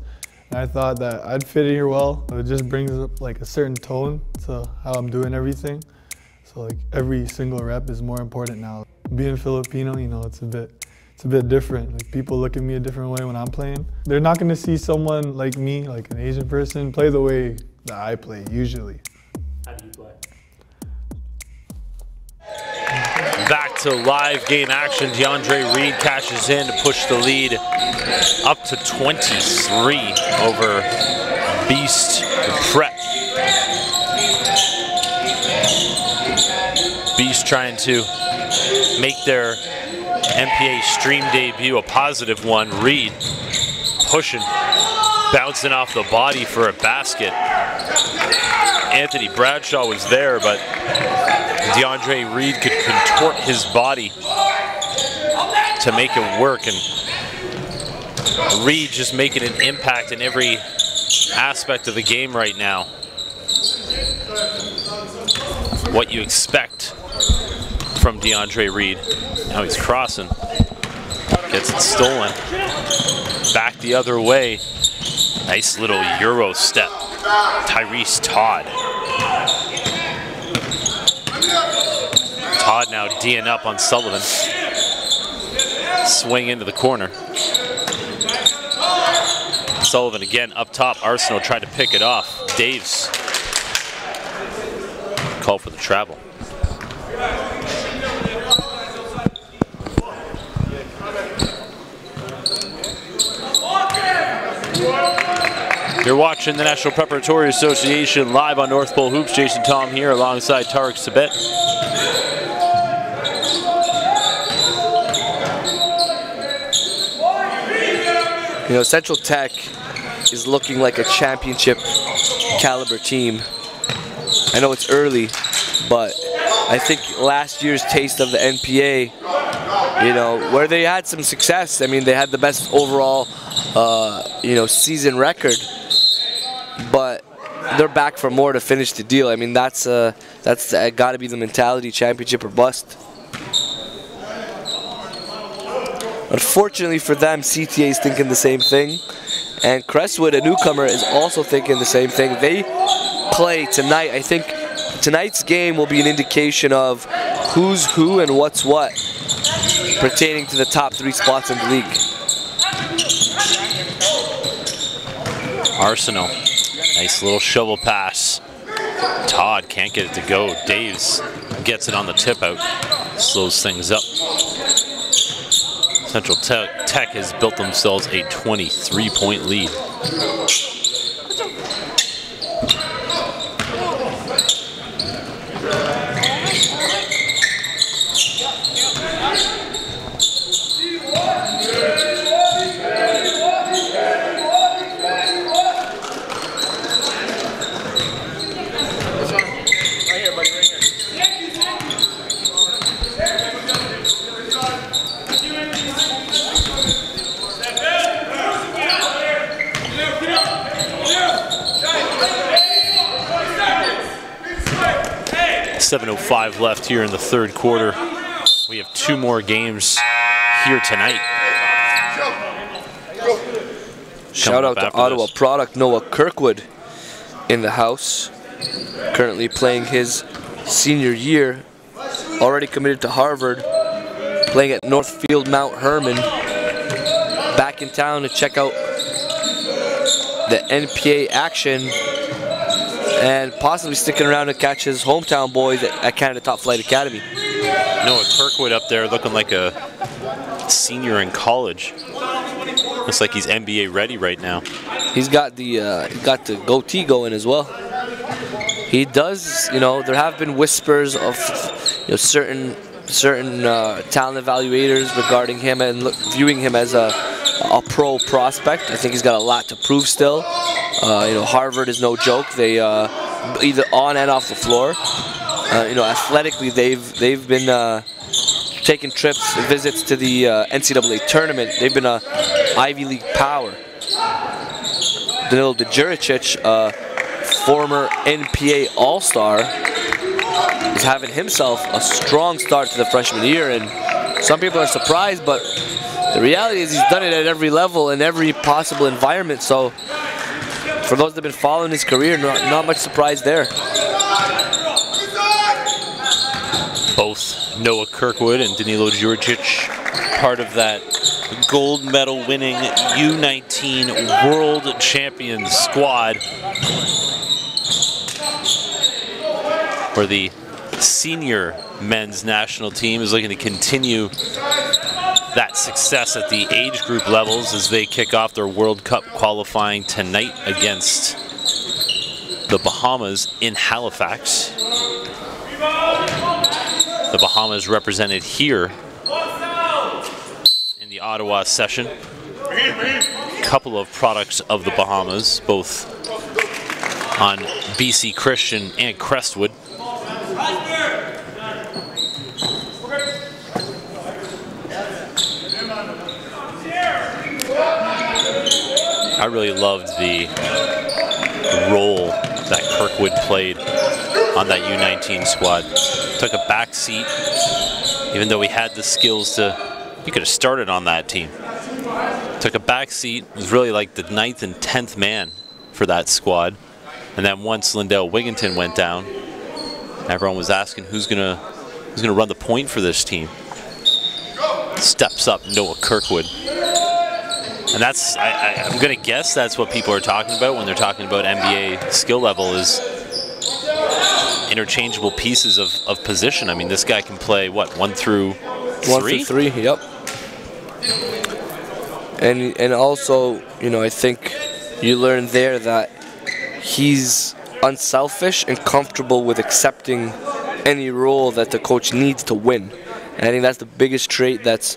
And I thought that I'd fit in here well. It just brings up like a certain tone to how I'm doing everything. So like every single rep is more important now. Being Filipino, it's a bit different. Like, people look at me a different way when I'm playing. They're not gonna see someone like me, like an Asian person, play the way that I play usually. How do you play? Back to live game action. DeAndre Reed cashes in to push the lead up to 23 over B.E.A.S.T. Prep. B.E.A.S.T. trying to make their NPA stream debut a positive one. Reed pushing, bouncing off the body for a basket. Anthony Bradshaw was there, but DeAndre Reed could contort his body to make it work, and Reed just making an impact in every aspect of the game right now. What you expect from DeAndre Reed. Now he's crossing, gets it stolen. Back the other way. Nice little Euro step. Tyrese Todd. Todd now D'ing up on Sullivan. Swing into the corner. Sullivan again up top. Arsenal tried to pick it off. Daves. Call for the travel. You're watching the National Preparatory Association live on North Pole Hoops. Jason Tom here alongside Tarek Sabet. You know, Central Tech is looking like a championship caliber team. I know it's early, but I think last year's taste of the NPA, you know, where they had some success. I mean, they had the best overall, you know, season record, but they're back for more to finish the deal. I mean, that's got to be the mentality, championship or bust. Unfortunately for them, CTA is thinking the same thing, and Crestwood, a newcomer, is also thinking the same thing. They play tonight. I think tonight's game will be an indication of who's who and what's what pertaining to the top 3 spots in the league. Arsenal, nice little shovel pass. Todd can't get it to go. Daves gets it on the tip out, slows things up. Central Tech has built themselves a 23-point lead. .7:05 left here in the third quarter. We have 2 more games here tonight. Shout out to Ottawa product Noah Kirkwood in the house. Currently playing his senior year. Already committed to Harvard. Playing at Northfield Mount Herman. Back in town to check out the NPA action. And possibly sticking around to catch his hometown boys at Canada Top Flight Academy. Noah Kirkwood up there looking like a senior in college. Looks like he's NBA ready right now. He's got the goatee going as well. He does, you know, there have been whispers of, you know, certain talent evaluators regarding him and viewing him as a pro prospect. I think he's got a lot to prove still. You know, Harvard is no joke. They either on and off the floor. You know, athletically, they've been taking trips, visits to the NCAA tournament. They've been a Ivy League power. Danilo Djuricic, former NPA All-Star, is having himself a strong start to the freshman year, and some people are surprised, but the reality is he's done it at every level in every possible environment. So for those that have been following his career, not much surprise there. Both Noah Kirkwood and Danilo Djuricic part of that gold medal winning U19 World Champions squad, where the senior men's national team is looking to continue that success at the age group levels as they kick off their World Cup qualifying tonight against the Bahamas in Halifax. The Bahamas represented here in the Ottawa session. A couple of products of the Bahamas, both on BC Christian and Crestwood. I really loved the role that Kirkwood played on that U19 squad. Took a back seat, even though he had the skills to, he could have started on that team. Took a back seat, was really like the 9th and 10th man for that squad. And then once Lindell Wigginton went down, everyone was asking who's gonna run the point for this team. Steps up Noah Kirkwood. And that's, I'm gonna guess that's what people are talking about when they're talking about NBA skill level, is interchangeable pieces of position. I mean, this guy can play, what, 1 through 3? 1 through 3, yep. And also, you know, I think you learn there that he's unselfish and comfortable with accepting any role that the coach needs to win. And I think that's the biggest trait that's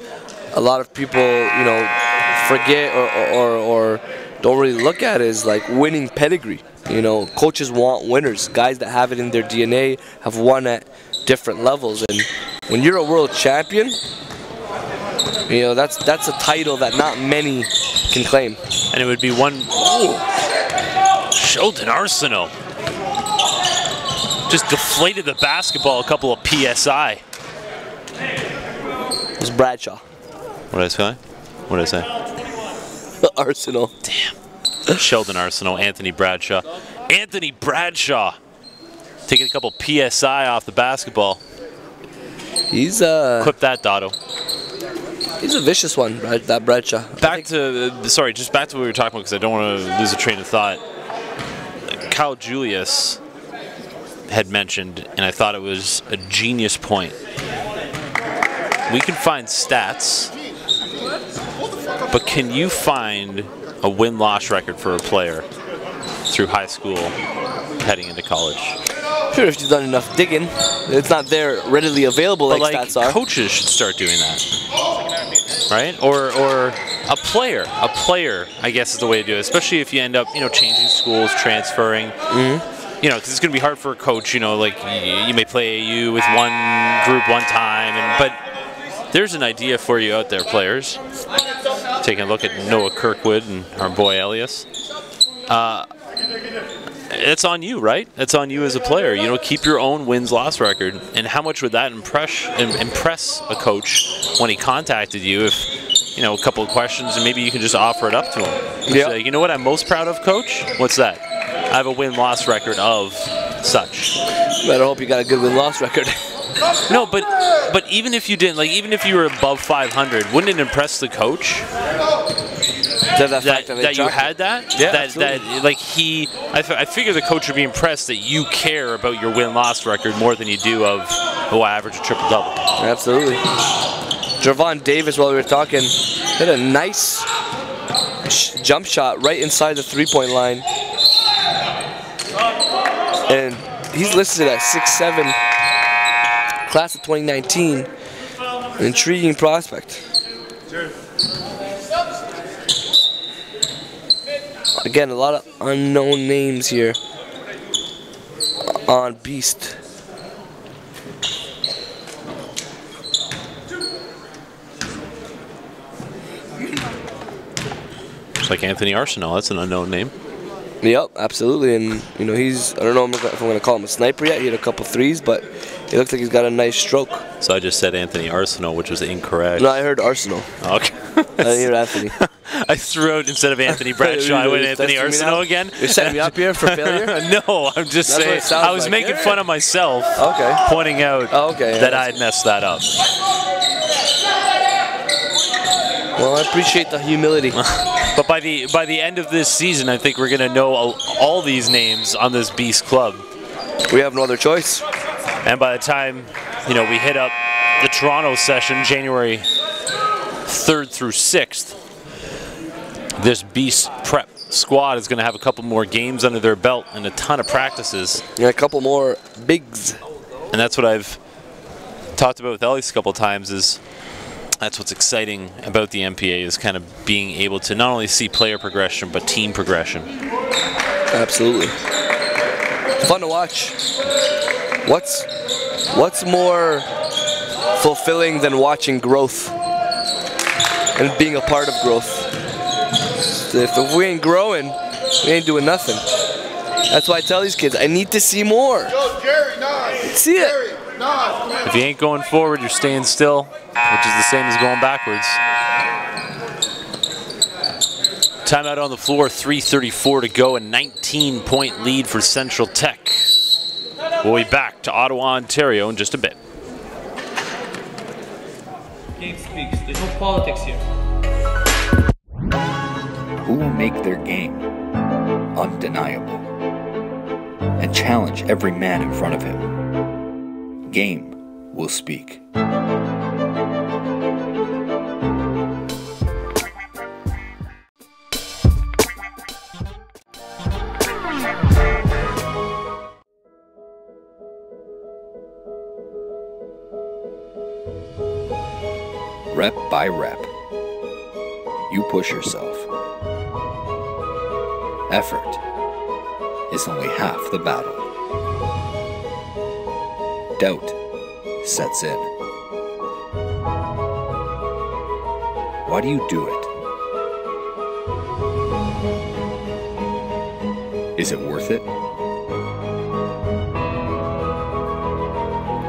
a lot of people, you know, forget or don't really look at is like winning pedigree. You know, coaches want winners, guys that have it in their DNA, have won at different levels. And when you're a world champion, you know, that's a title that not many can claim. And it would be one. Ooh, Sheldon Arsenault just deflated the basketball a couple of PSI. It was Bradshaw. What did I say? What did I say? Arsenal. Damn. Sheldon Arsenault, Anthony Bradshaw. Anthony Bradshaw taking a couple PSI off the basketball. He's clip that, Dotto. He's a vicious one, that Bradshaw. Back to sorry, just back to what we were talking about because I don't want to lose a train of thought. Kyle Julius had mentioned, and I thought it was a genius point. We can find stats, but can you find a win-loss record for a player through high school heading into college? Sure, if you've done enough digging. It's not there readily available But like stats are. Coaches should start doing that, right? Or a player, I guess is the way to do it. Especially if you end up, you know, changing schools, transferring. You know, because it's going to be hard for a coach. You know, like you may play AU with one group one time, but there's an idea for you out there, players. Taking a look at Noah Kirkwood and our boy Elias. It's on you, right? It's on you as a player. You know, keep your own wins-loss record. And how much would that impress a coach when he contacted you? If, you know, a couple of questions, and maybe you can just offer it up to him. Yeah. Say, you know what I'm most proud of, coach? What's that? I have a win-loss record of such. Better hope you got a good win-loss record. No, but even if you didn't, like even if you were above 500, wouldn't it impress the coach that you had that? Yeah, that like I figure the coach would be impressed that you care about your win-loss record more than you do of, oh, I average a triple-double. Absolutely. Javon Davis, while we were talking, hit a nice jump shot right inside the three-point line. And he's listed at 6'7", class of 2019. An intriguing prospect. Again, a lot of unknown names here on B.E.A.S.T. It's like Anthony Arsenault. That's an unknown name. Yep, absolutely. And, you know, he's, I don't know if I'm going to call him a sniper yet. He had a couple threes, but he looks like he's got a nice stroke. So I just said Anthony Arsenault, which was incorrect. No, I heard Arsenal. Okay. I didn't hear Anthony. I threw out, instead of Anthony Bradshaw, I went Anthony Arsenault again. You're setting me up here for failure? No, I'm just saying. I was making fun of myself, pointing out that I had messed that up. Well, I appreciate the humility. But by the end of this season, I think we're going to know all these names on this B.E.A.S.T club. We have no other choice. And by the time, you know, we hit up the Toronto session, January 3rd through 6th, this B.E.A.S.T prep squad is going to have a couple more games under their belt and a ton of practices. Yeah, a couple more bigs. And that's what I've talked about with Ellis a couple times is that's what's exciting about the MPA is kind of being able to not only see player progression, but team progression. Absolutely. Fun to watch. What's more fulfilling than watching growth and being a part of growth? If we ain't growing, we ain't doing nothing. That's why I tell these kids, I need to see more. Yo, Jerry, nah. See it. If you ain't going forward, you're staying still, which is the same as going backwards. Timeout on the floor, 3:34 to go, a 19-point lead for Central Tech. We'll be back to Ottawa, Ontario in just a bit. Game speaks. There's no politics here. Who will make their game undeniable and challenge every man in front of him? Game will speak. Rep by rep, you push yourself. Effort is only half the battle. Doubt sets in. Why do you do it? Is it worth it?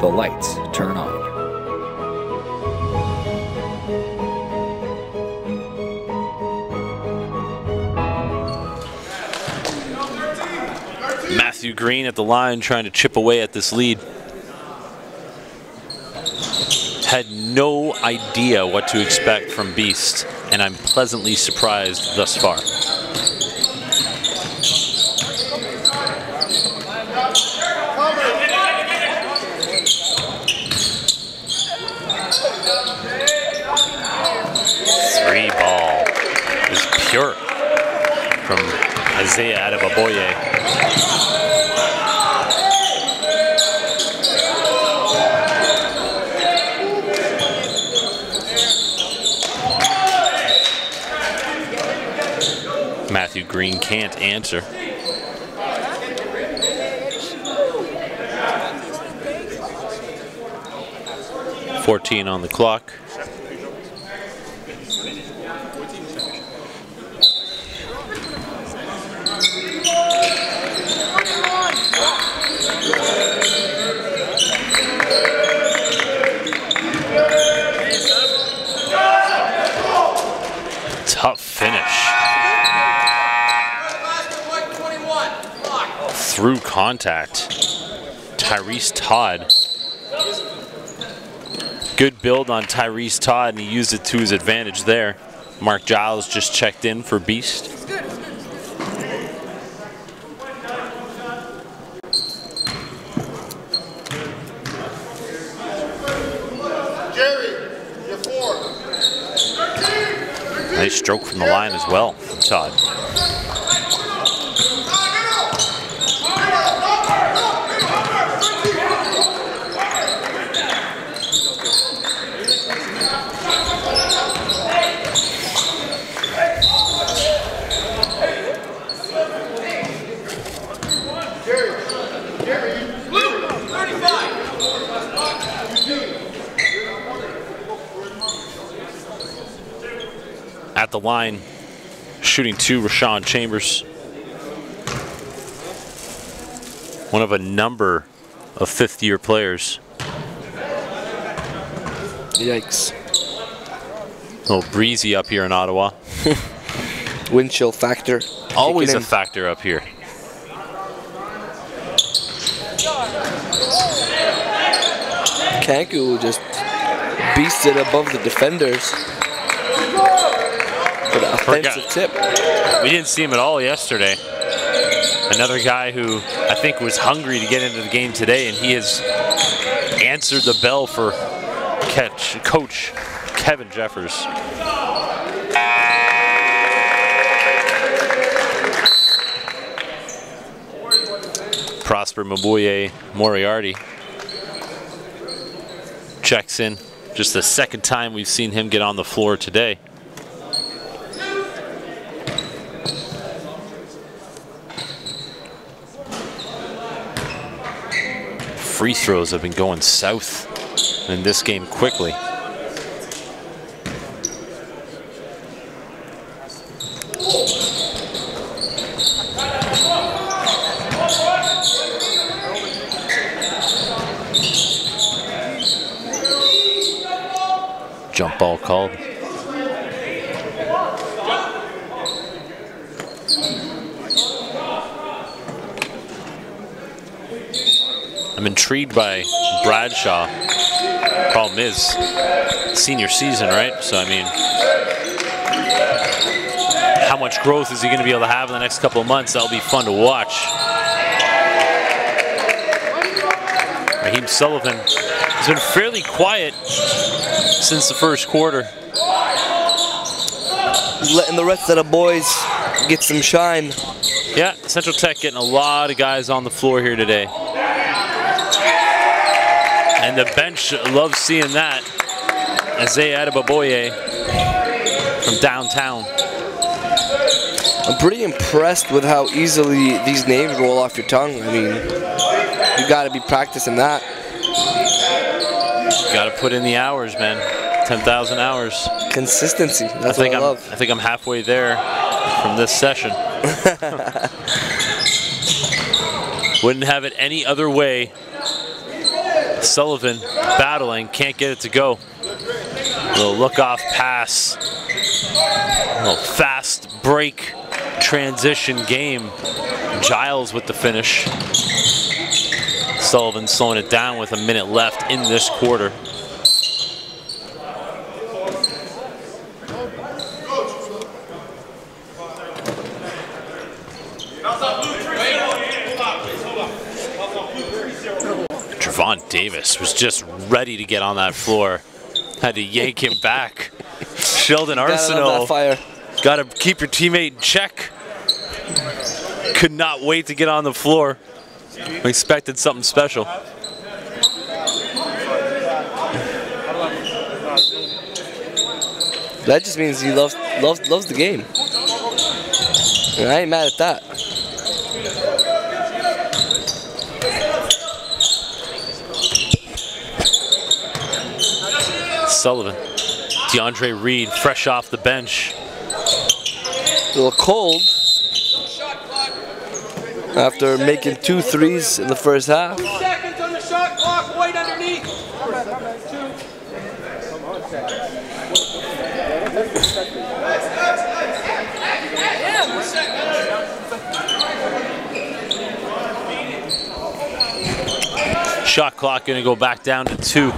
The lights turn on. Matthew Green at the line trying to chip away at this lead. Had no idea what to expect from B.E.A.S.T, and I'm pleasantly surprised thus far. Three ball is pure from Isaiah Adebaboye. Matthew Green can't answer. .14 on the clock. Tough finish. Through contact. Tyrese Todd. Good build on Tyrese Todd, and he used it to his advantage there. Mark Giles just checked in for B.E.A.S.T. Nice stroke from the line as well from Todd. At the line, shooting two, Rashawn Chambers. One of a number of fifth-year players. Yikes. A little breezy up here in Ottawa. Wind chill factor. Always a factor up here. Kanku just beasted above the defenders. For the offensive tip. We didn't see him at all yesterday. Another guy who I think was hungry to get into the game today, and he has answered the bell for Coach Kevin Jeffers. Prosper Mabuye Moriarty checks in. Just the second time we've seen him get on the floor today. Free throws have been going south in this game quickly. Jump ball called. I'm intrigued by Bradshaw. Problem is, senior season, right? So, I mean, how much growth is he going to be able to have in the next couple of months? That'll be fun to watch. Raheem Sullivan has been fairly quiet since the first quarter. Letting the rest of the boys get some shine. Yeah, Central Tech getting a lot of guys on the floor here today. And the bench loves seeing that. Isaiah Adebaboye from downtown. I'm pretty impressed with how easily these names roll off your tongue. I mean, you got to be practicing that. Got to put in the hours, man. 10,000 hours. Consistency. That's what I love. I think I'm halfway there from this session. Wouldn't have it any other way. Sullivan battling, can't get it to go. Little look-off pass. Little fast break transition game. Giles with the finish. Sullivan slowing it down with a minute left in this quarter. Trevon Davis was just ready to get on that floor. Had to yank him back. Sheldon Arsenault, got to keep your teammate in check. Could not wait to get on the floor. Expected something special. That just means he loves the game. And I ain't mad at that. Sullivan. DeAndre Reed, fresh off the bench. A little cold after making 2 threes in the first half. 2 seconds on the shot clock, White underneath. Shot clock going to go back down to 2.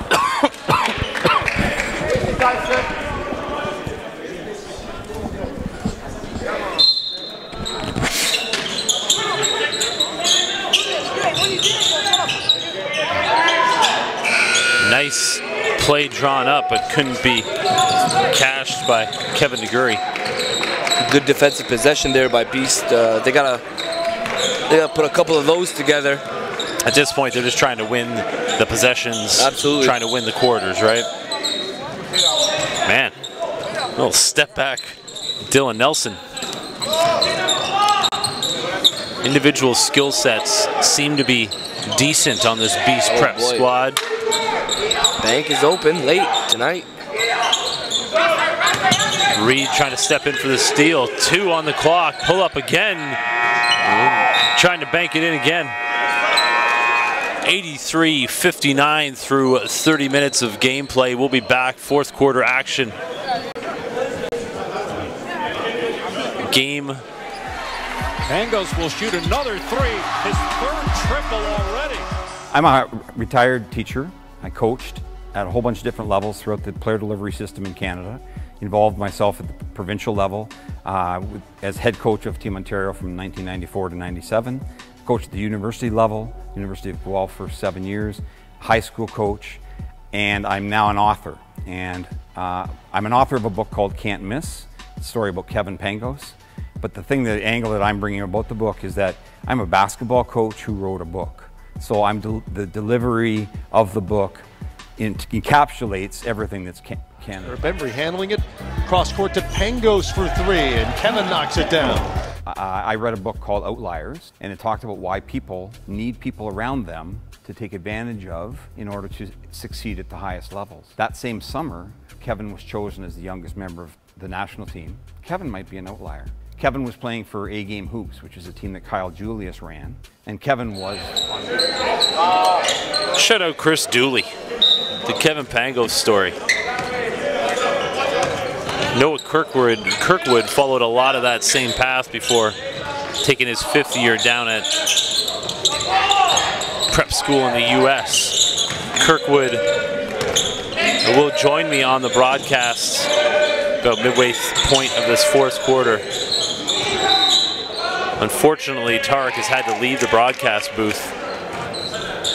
Nice play drawn up, but couldn't be cashed by Kevin DeGury. Good defensive possession there by B.E.A.S.T. They gotta put a couple of those together. At this point, they're just trying to win the possessions. Absolutely. Trying to win the quarters, right? Man, a little step back, Dylan Nelson. Individual skill sets seem to be decent on this B.E.A.S.T prep squad. Bank is open late tonight. Reed trying to step in for the steal. 2 on the clock. Pull up again. Trying to bank it in again. 83-59 through 30 minutes of gameplay. We'll be back. 4th quarter action. Game. Pangos will shoot another 3. His 3rd triple already. I'm a retired teacher. I coached at a whole bunch of different levels throughout the player delivery system in Canada. Involved myself at the provincial level as head coach of Team Ontario from 1994 to 97. Coached at the university level, University of Guelph for 7 years, high school coach, and I'm now an author. And I'm an author of a book called Can't Miss, a story about Kevin Pangos. But the angle that I'm bringing about the book is that I'm a basketball coach who wrote a book. So the delivery of the book encapsulates everything that's Canada. Bembry handling it, cross court to Pangos for 3, and Kevin knocks it down. I read a book called Outliers, and it talked about why people need people around them to take advantage of in order to succeed at the highest levels. That same summer, Kevin was chosen as the youngest member of the national team. Kevin might be an outlier. Kevin was playing for A-Game Hoops, which is a team that Kyle Julius ran, and Kevin was on. Shout out Chris Dooley, the Kevin Pangos story. Noah Kirkwood followed a lot of that same path before taking his 5th year down at prep school in the U.S. Kirkwood will join me on the broadcast about midway point of this 4th quarter. Unfortunately, Tarek has had to leave the broadcast booth,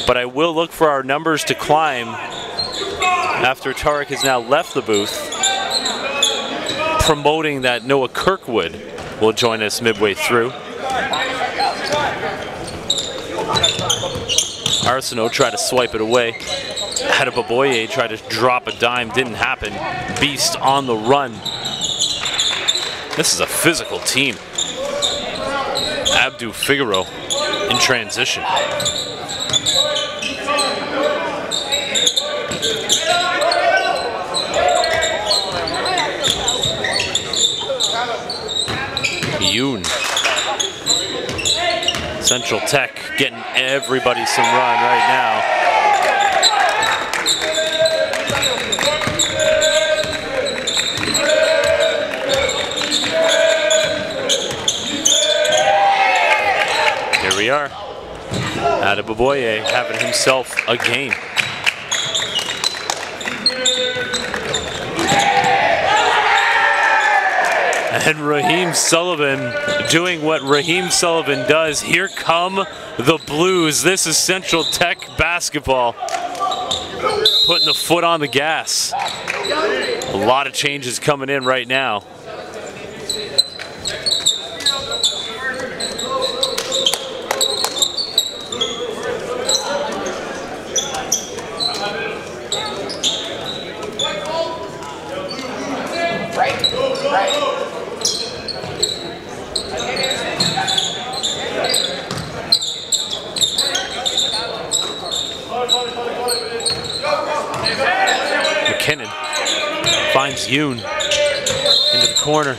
but I will look for our numbers to climb after Tarek has now left the booth, promoting that Noah Kirkwood will join us midway through. Arsenault tried to swipe it away. Adebaboye tried to drop a dime, didn't happen. B.E.A.S.T on the run. This is a physical team. Abdou Figaro in transition. Yoon. Central Tech getting everybody some run right now. Here we are. Adebaboye having himself a game. And Raheem Sullivan doing what Raheem Sullivan does. Here come the Blues. This is Central Tech basketball. Putting the foot on the gas. A lot of changes coming in right now. McKinnon finds Yoon into the corner.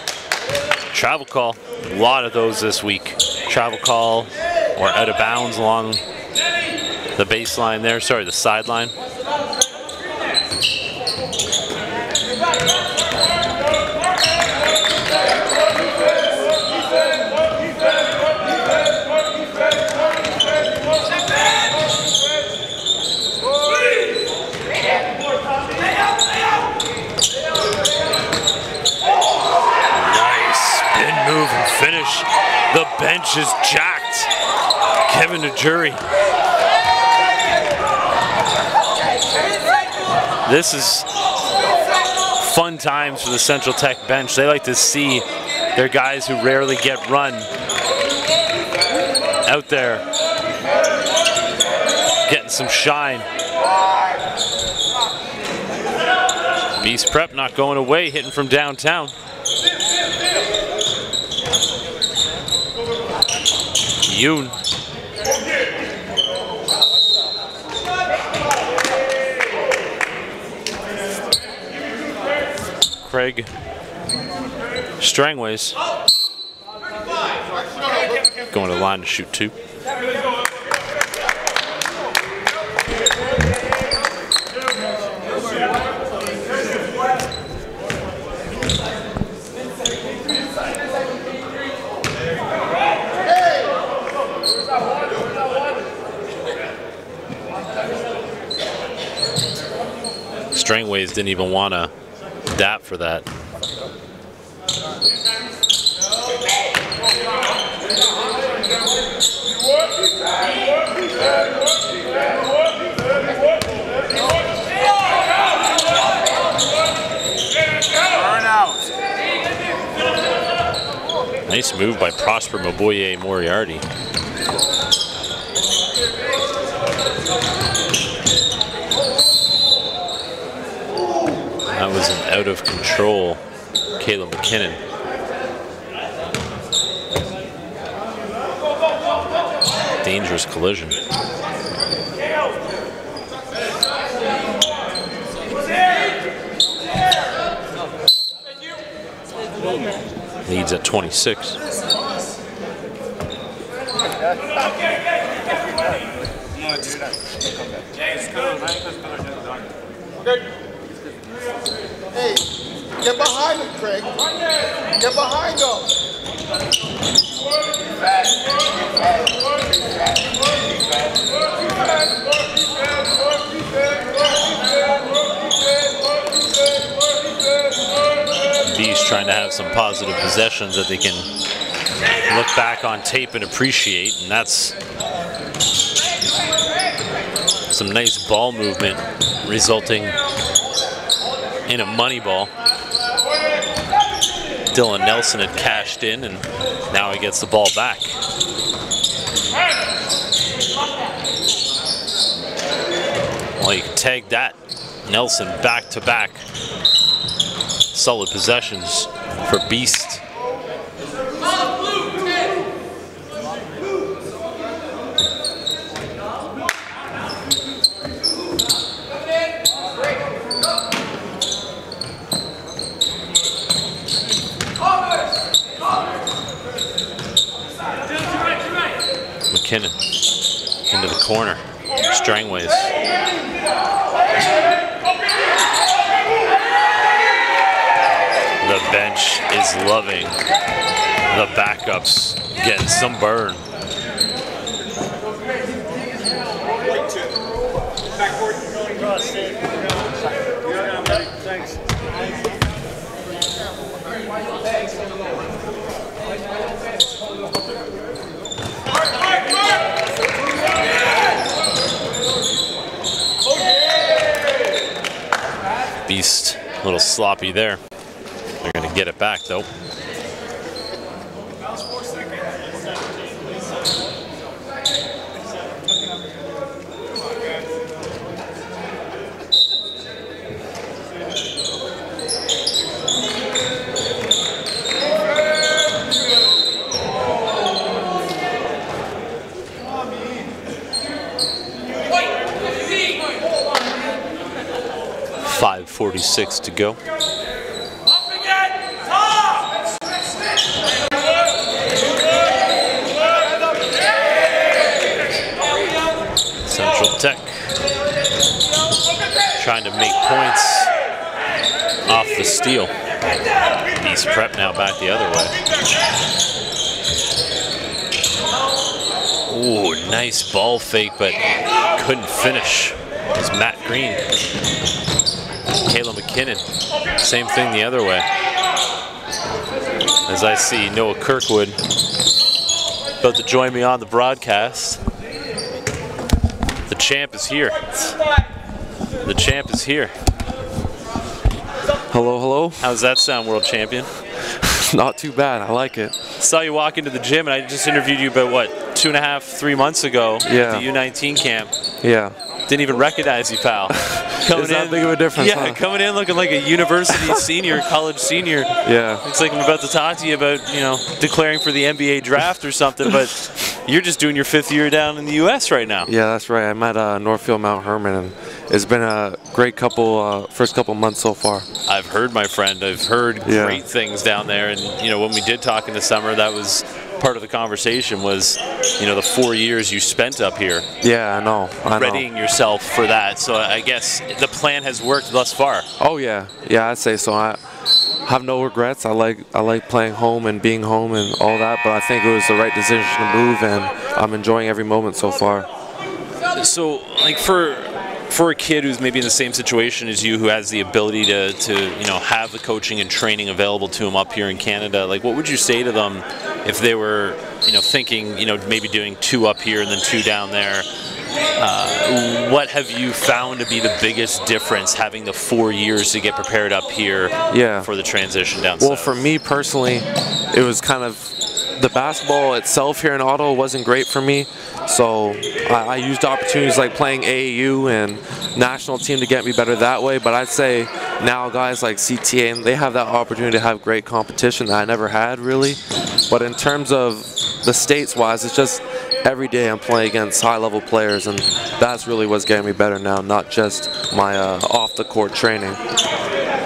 Travel call. A lot of those this week. Travel call or out of bounds along the baseline there. Sorry, the sideline. Move and finish. The bench is jacked. Kevin Najuri. This is fun times for the Central Tech bench. They like to see their guys who rarely get run out there getting some shine. Beast Prep not going away, hitting from downtown. Yoon. Craig Strangways going to the line to shoot two. Strangways didn't even want to dap for that. Nice move by Prosper Maboye Moriarty. That was an out of control Caleb McKinnon. Dangerous collision. Leads at 26. Hey, get behind him, Craig. Get behind him. B.E.A.S.T trying to have some positive possessions that they can look back on tape and appreciate, and that's some nice ball movement resulting in a money ball. Dylan Nelson had cashed in, and now he gets the ball back. Well, you can tag that. Nelson back to back. Solid possessions for B.E.A.S.T. McKinnon into the corner. Strangways. The bench is loving the backups getting some burn. B.E.A.S.T. a little sloppy there. They're going to get it back though. .46 to go. Central Tech trying to make points off the steal. East Prep now back the other way. Ooh, nice ball fake, but couldn't finish. It was Matt Green. Caleb McKinnon, same thing the other way. As I see Noah Kirkwood about to join me on the broadcast. The champ is here. The champ is here. Hello, hello. How's that sound, world champion? Not too bad, I like it. Saw you walk into the gym and I just interviewed you about what, 2.5, 3 months ago at the U19 camp. Yeah. Didn't even recognize you, pal. Is that big of a difference? Yeah, huh? coming in looking like a university senior, college senior. Yeah. It's like I'm about to talk to you about, you know, declaring for the NBA draft or something, but you're just doing your 5th year down in the U.S. right now. Yeah, that's right. I'm at Northfield Mount Herman, and it's been a great first couple months so far. I've heard, my friend. I've heard great things down there, and you know, when we did talk in the summer, that was part of the conversation was, you know, the 4 years you spent up here. Yeah, I know. Readying yourself for that. So I guess the plan has worked thus far. Oh yeah, yeah, I'd say so. I have no regrets. I like playing home and being home and all that, but I think it was the right decision to move, and I'm enjoying every moment so far. So, like for a kid who's maybe in the same situation as you, who has the ability to you know, have the coaching and training available to him up here in Canada, like what would you say to them if they were, you know, thinking, you know, maybe doing 2 up here and then 2 down there? What have you found to be the biggest difference having the 4 years to get prepared up here for the transition down south? Well, for me personally, it was kind of the basketball itself here in Ottawa wasn't great for me, so I used opportunities like playing AAU and national team to get me better that way. But I'd say now guys like CTA, and they have that opportunity to have great competition that I never had really. But in terms of the states-wise, it's just every day I'm playing against high-level players, and that's really what's getting me better now, not just my off-the-court training.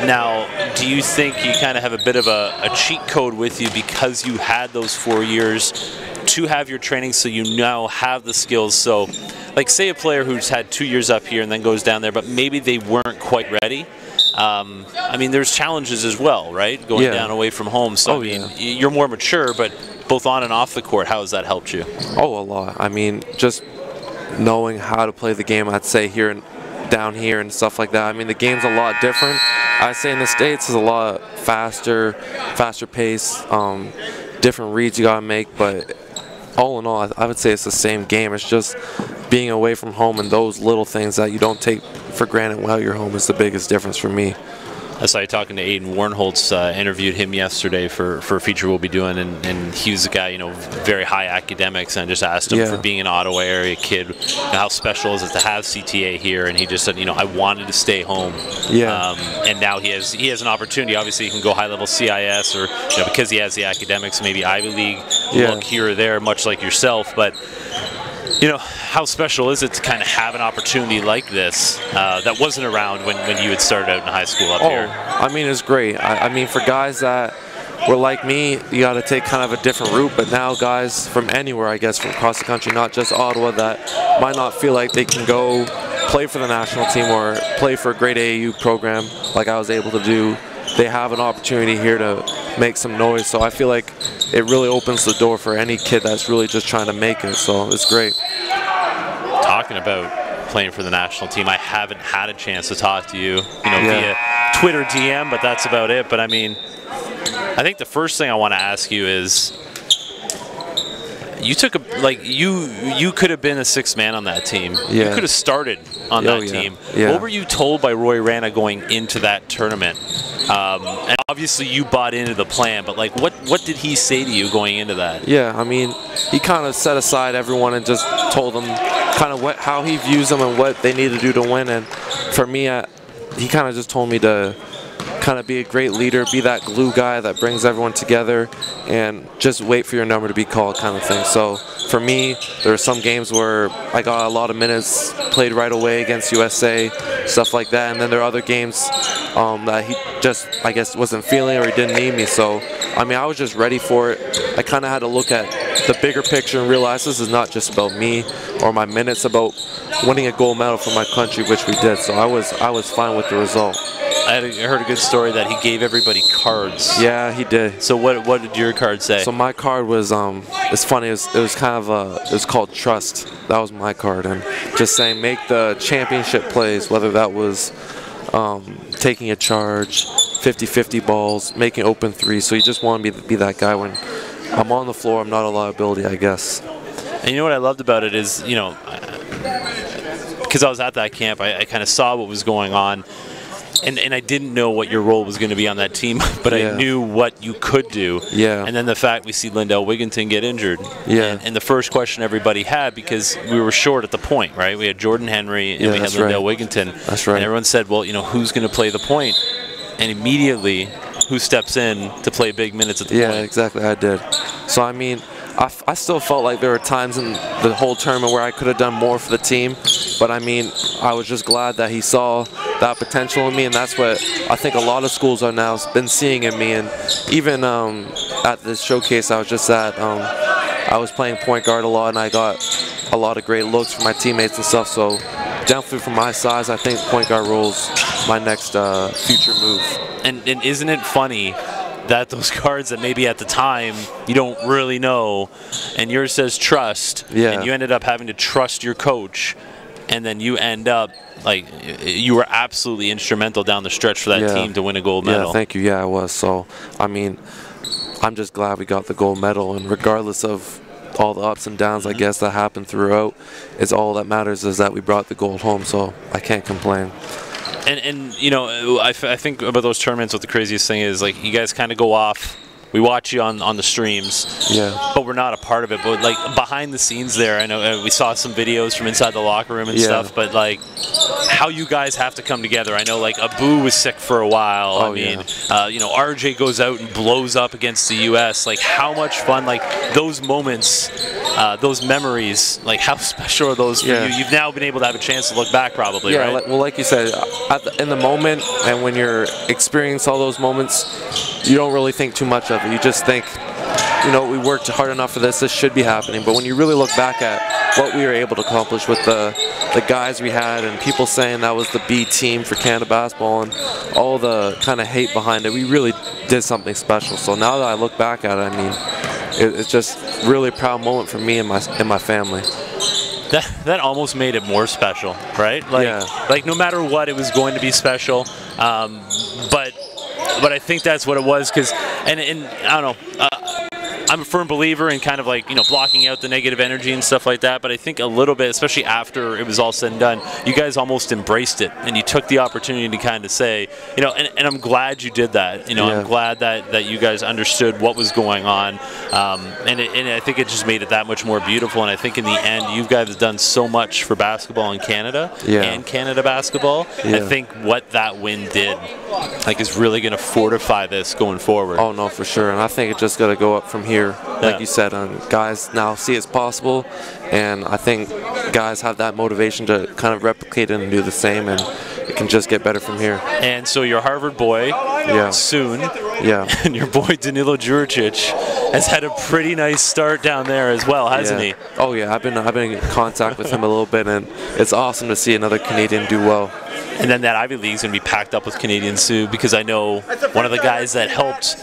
Now, do you think you kind of have a bit of a cheat code with you because you had those 4 years to have your training, so you now have the skills? So, like, say a player who's had 2 years up here and then goes down there, but maybe they weren't quite ready. I mean, there's challenges as well, right? Going down away from home. So, I mean, you're more mature, but both on and off the court, how has that helped you? Oh, a lot. I mean, just knowing how to play the game, I'd say, here and down here and stuff like that. I mean, the game's a lot different. I'd say in the States is a lot faster pace, different reads you gotta make, but all in all, I would say it's the same game. It's just being away from home and those little things that you don't take for granted while you're home is the biggest difference for me. I saw you talking to Aiden Warnholtz, interviewed him yesterday for a feature we'll be doing, and he was a guy, you know, very high academics, and I just asked him for being an Ottawa area kid, you know, how special is it to have CTA here, and he just said, you know, I wanted to stay home. And now he has an opportunity. Obviously, he can go high-level CIS, or, you know, because he has the academics, maybe Ivy League look here or there, much like yourself, but you know, how special is it to kind of have an opportunity like this that wasn't around when you had started out in high school up here? I mean, it's great. I mean, for guys that were like me, you got to take kind of a different route. But now guys from anywhere, I guess, from across the country, not just Ottawa, that might not feel like they can go play for the national team or play for a great AAU program like I was able to do, they have an opportunity here to make some noise. So I feel like it really opens the door for any kid that's really just trying to make it. So it's great. Talking about playing for the national team, I haven't had a chance to talk to you, via Twitter DM, but that's about it. But I mean, I think the first thing I want to ask you is, you took you could have been a sixth man on that team. Yeah. You could have started on that team. Yeah. What were you told by Roy Rana going into that tournament? And obviously you bought into the plan, but like, what did he say to you going into that? Yeah, I mean, he kind of set aside everyone and just told them kind of how he views them and what they need to do to win. And for me, he kind of just told me to kind of be a great leader, be that glue guy that brings everyone together, and just wait for your number to be called, kind of thing. So for me, there were some games where I got a lot of minutes, played right away against USA, stuff like that, and then there are other games that he just, I guess, wasn't feeling or he didn't need me. So I mean, I was just ready for it. I kind of had to look at the bigger picture and realize this is not just about me or my minutes, about winning a gold medal for my country, which we did. So I was fine with the result. I heard a good story that he gave everybody cards. Yeah, he did. So what did your card say? So my card was, it's funny, it was kind of, it was called Trust. That was my card, and just saying make the championship plays, whether that was taking a charge, 50-50 balls, making open threes. So he just wanted me to be that guy. When I'm on the floor, I'm not a liability, I guess. And you know what I loved about it is, because I was at that camp, I kind of saw what was going on. And I didn't know what your role was going to be on that team, but I knew what you could do. Yeah. And then the fact we see Lindell Wigginton get injured. Yeah. And the first question everybody had, because we were short at the point, right? We had Jordan Henry and we had Lindell Wigginton. That's right. And everyone said, well, who's going to play the point? And immediately, who steps in to play big minutes at the point? Yeah, exactly, I did. So, I mean, I still felt like there were times in the whole tournament where I could have done more for the team, but I mean, I was just glad that he saw that potential in me, and that's what I think a lot of schools are now been seeing in me. And even at this showcase I was just at, I was playing point guard a lot, and I got a lot of great looks from my teammates and stuff. So definitely from my size, I think point guard role's my next future move. And isn't it funny that those cards that maybe at the time you don't really know, and yours says trust, and you ended up having to trust your coach, and then you end up, like, you were absolutely instrumental down the stretch for that team to win a gold medal. Yeah, thank you. Yeah, I was. So, I mean, I'm just glad we got the gold medal, and regardless of all the ups and downs, I guess, that happened throughout, it's all that matters is that we brought the gold home, so I can't complain. And I think about those tournaments, what the craziest thing is, like, you guys kind of go off. We watch you on the streams, but we're not a part of it. But like behind the scenes there, I know we saw some videos from inside the locker room and stuff. But like how you guys have to come together. I know like Abu was sick for a while. I mean, RJ goes out and blows up against the U.S. Like how much fun, like those moments, those memories, like how special are those for you? You've now been able to have a chance to look back, probably, right? Well, like you said, in the moment and when you're experiencing all those moments, you don't really think too much of it. You just think, we worked hard enough for this. This should be happening. But when you really look back at what we were able to accomplish with the guys we had, and people saying that was the B team for Canada basketball, and all the kind of hate behind it, we really did something special. So now that I look back at it, I mean, it's just really a proud moment for me and my family. That almost made it more special, right? Like no matter what, it was going to be special. But I think that's what it was, because, and I don't know, I'm a firm believer in kind of like, blocking out the negative energy and stuff like that, but I think a little bit, especially after it was all said and done, you guys almost embraced it, and you took the opportunity to kind of say, and I'm glad you did that. I'm glad that you guys understood what was going on, and I think it just made it that much more beautiful. And I think in the end, you guys have done so much for basketball in Canada and Canada basketball. I think what that win did, like, is really going to fortify this going forward. Oh no, for sure. And I think it's just got to go up from here. Like you said, guys now see it's possible, and I think guys have that motivation to kind of replicate it and do the same. And it can just get better from here. And so your Harvard boy, soon, and your boy Danilo Juricic has had a pretty nice start down there as well, hasn't he? Oh yeah, I've been in contact with him a little bit, and it's awesome to see another Canadian do well. And then that Ivy League's going to be packed up with Canadians too, because I know one of the guys that helped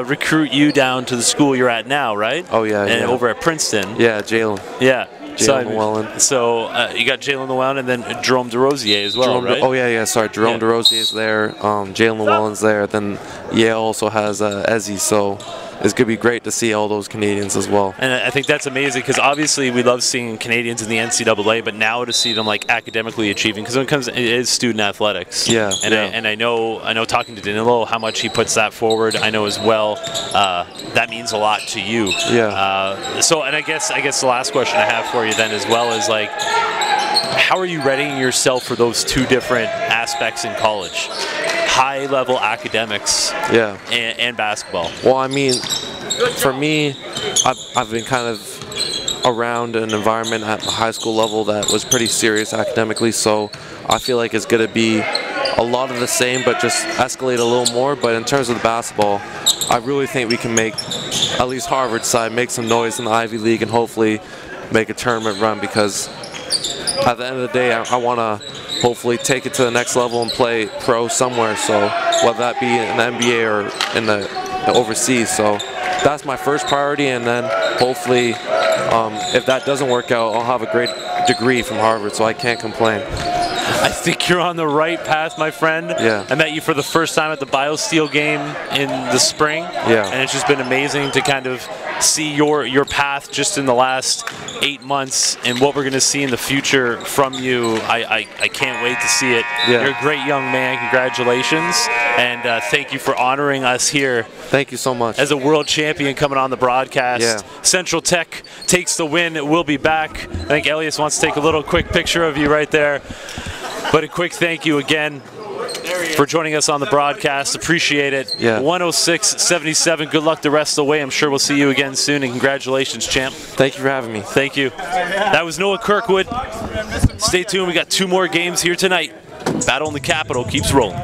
recruit you down to the school you're at now, right? Oh yeah, and over at Princeton. Yeah, Jalen. Yeah. Jalen Llewellyn. So you got Jalen Llewellyn and then Jerome DeRosier as well, right? Sorry, Jerome DeRosier is there. Jalen Llewellyn's there. Then Yale also has Ezzy, so it's going to be great to see all those Canadians as well. And I think that's amazing, because obviously we love seeing Canadians in the NCAA, but now to see them like academically achieving, because when it comes, it is student athletics. Yeah. And I know talking to Danilo how much he puts that forward. I know as well that means a lot to you. Yeah. So I guess the last question I have for you then as well is like, how are you readying yourself for those two different aspects in college? High-level academics and basketball. Well, I mean, for me, I've been kind of around an environment at the high school level that was pretty serious academically, so I feel like it's going to be a lot of the same, but just escalate a little more. But in terms of the basketball, I really think we can make, at least Harvard's side, make some noise in the Ivy League and hopefully make a tournament run, because at the end of the day, I want to hopefully take it to the next level and play pro somewhere, so whether that be in the NBA or in the overseas. So that's my first priority, and then hopefully if that doesn't work out, I'll have a great degree from Harvard, so I can't complain. I think you're on the right path, my friend. Yeah. I met you for the first time at the BioSteel game in the spring. Yeah. And it's just been amazing to kind of see your path just in the last 8 months and what we're going to see in the future from you. I can't wait to see it. Yeah. You're a great young man. Congratulations. And thank you for honoring us here. Thank you so much. As a world champion coming on the broadcast. Yeah. Central Tech takes the win. We'll be back. I think Elias wants to take a little quick picture of you right there. But a quick thank you again for joining us on the broadcast. Appreciate it. Yeah. 106.77. Good luck the rest of the way. I'm sure we'll see you again soon. And congratulations, champ. Thank you for having me. Thank you. That was Noah Kirkwood. Stay tuned. We got 2 more games here tonight. Battle in the Capitol keeps rolling.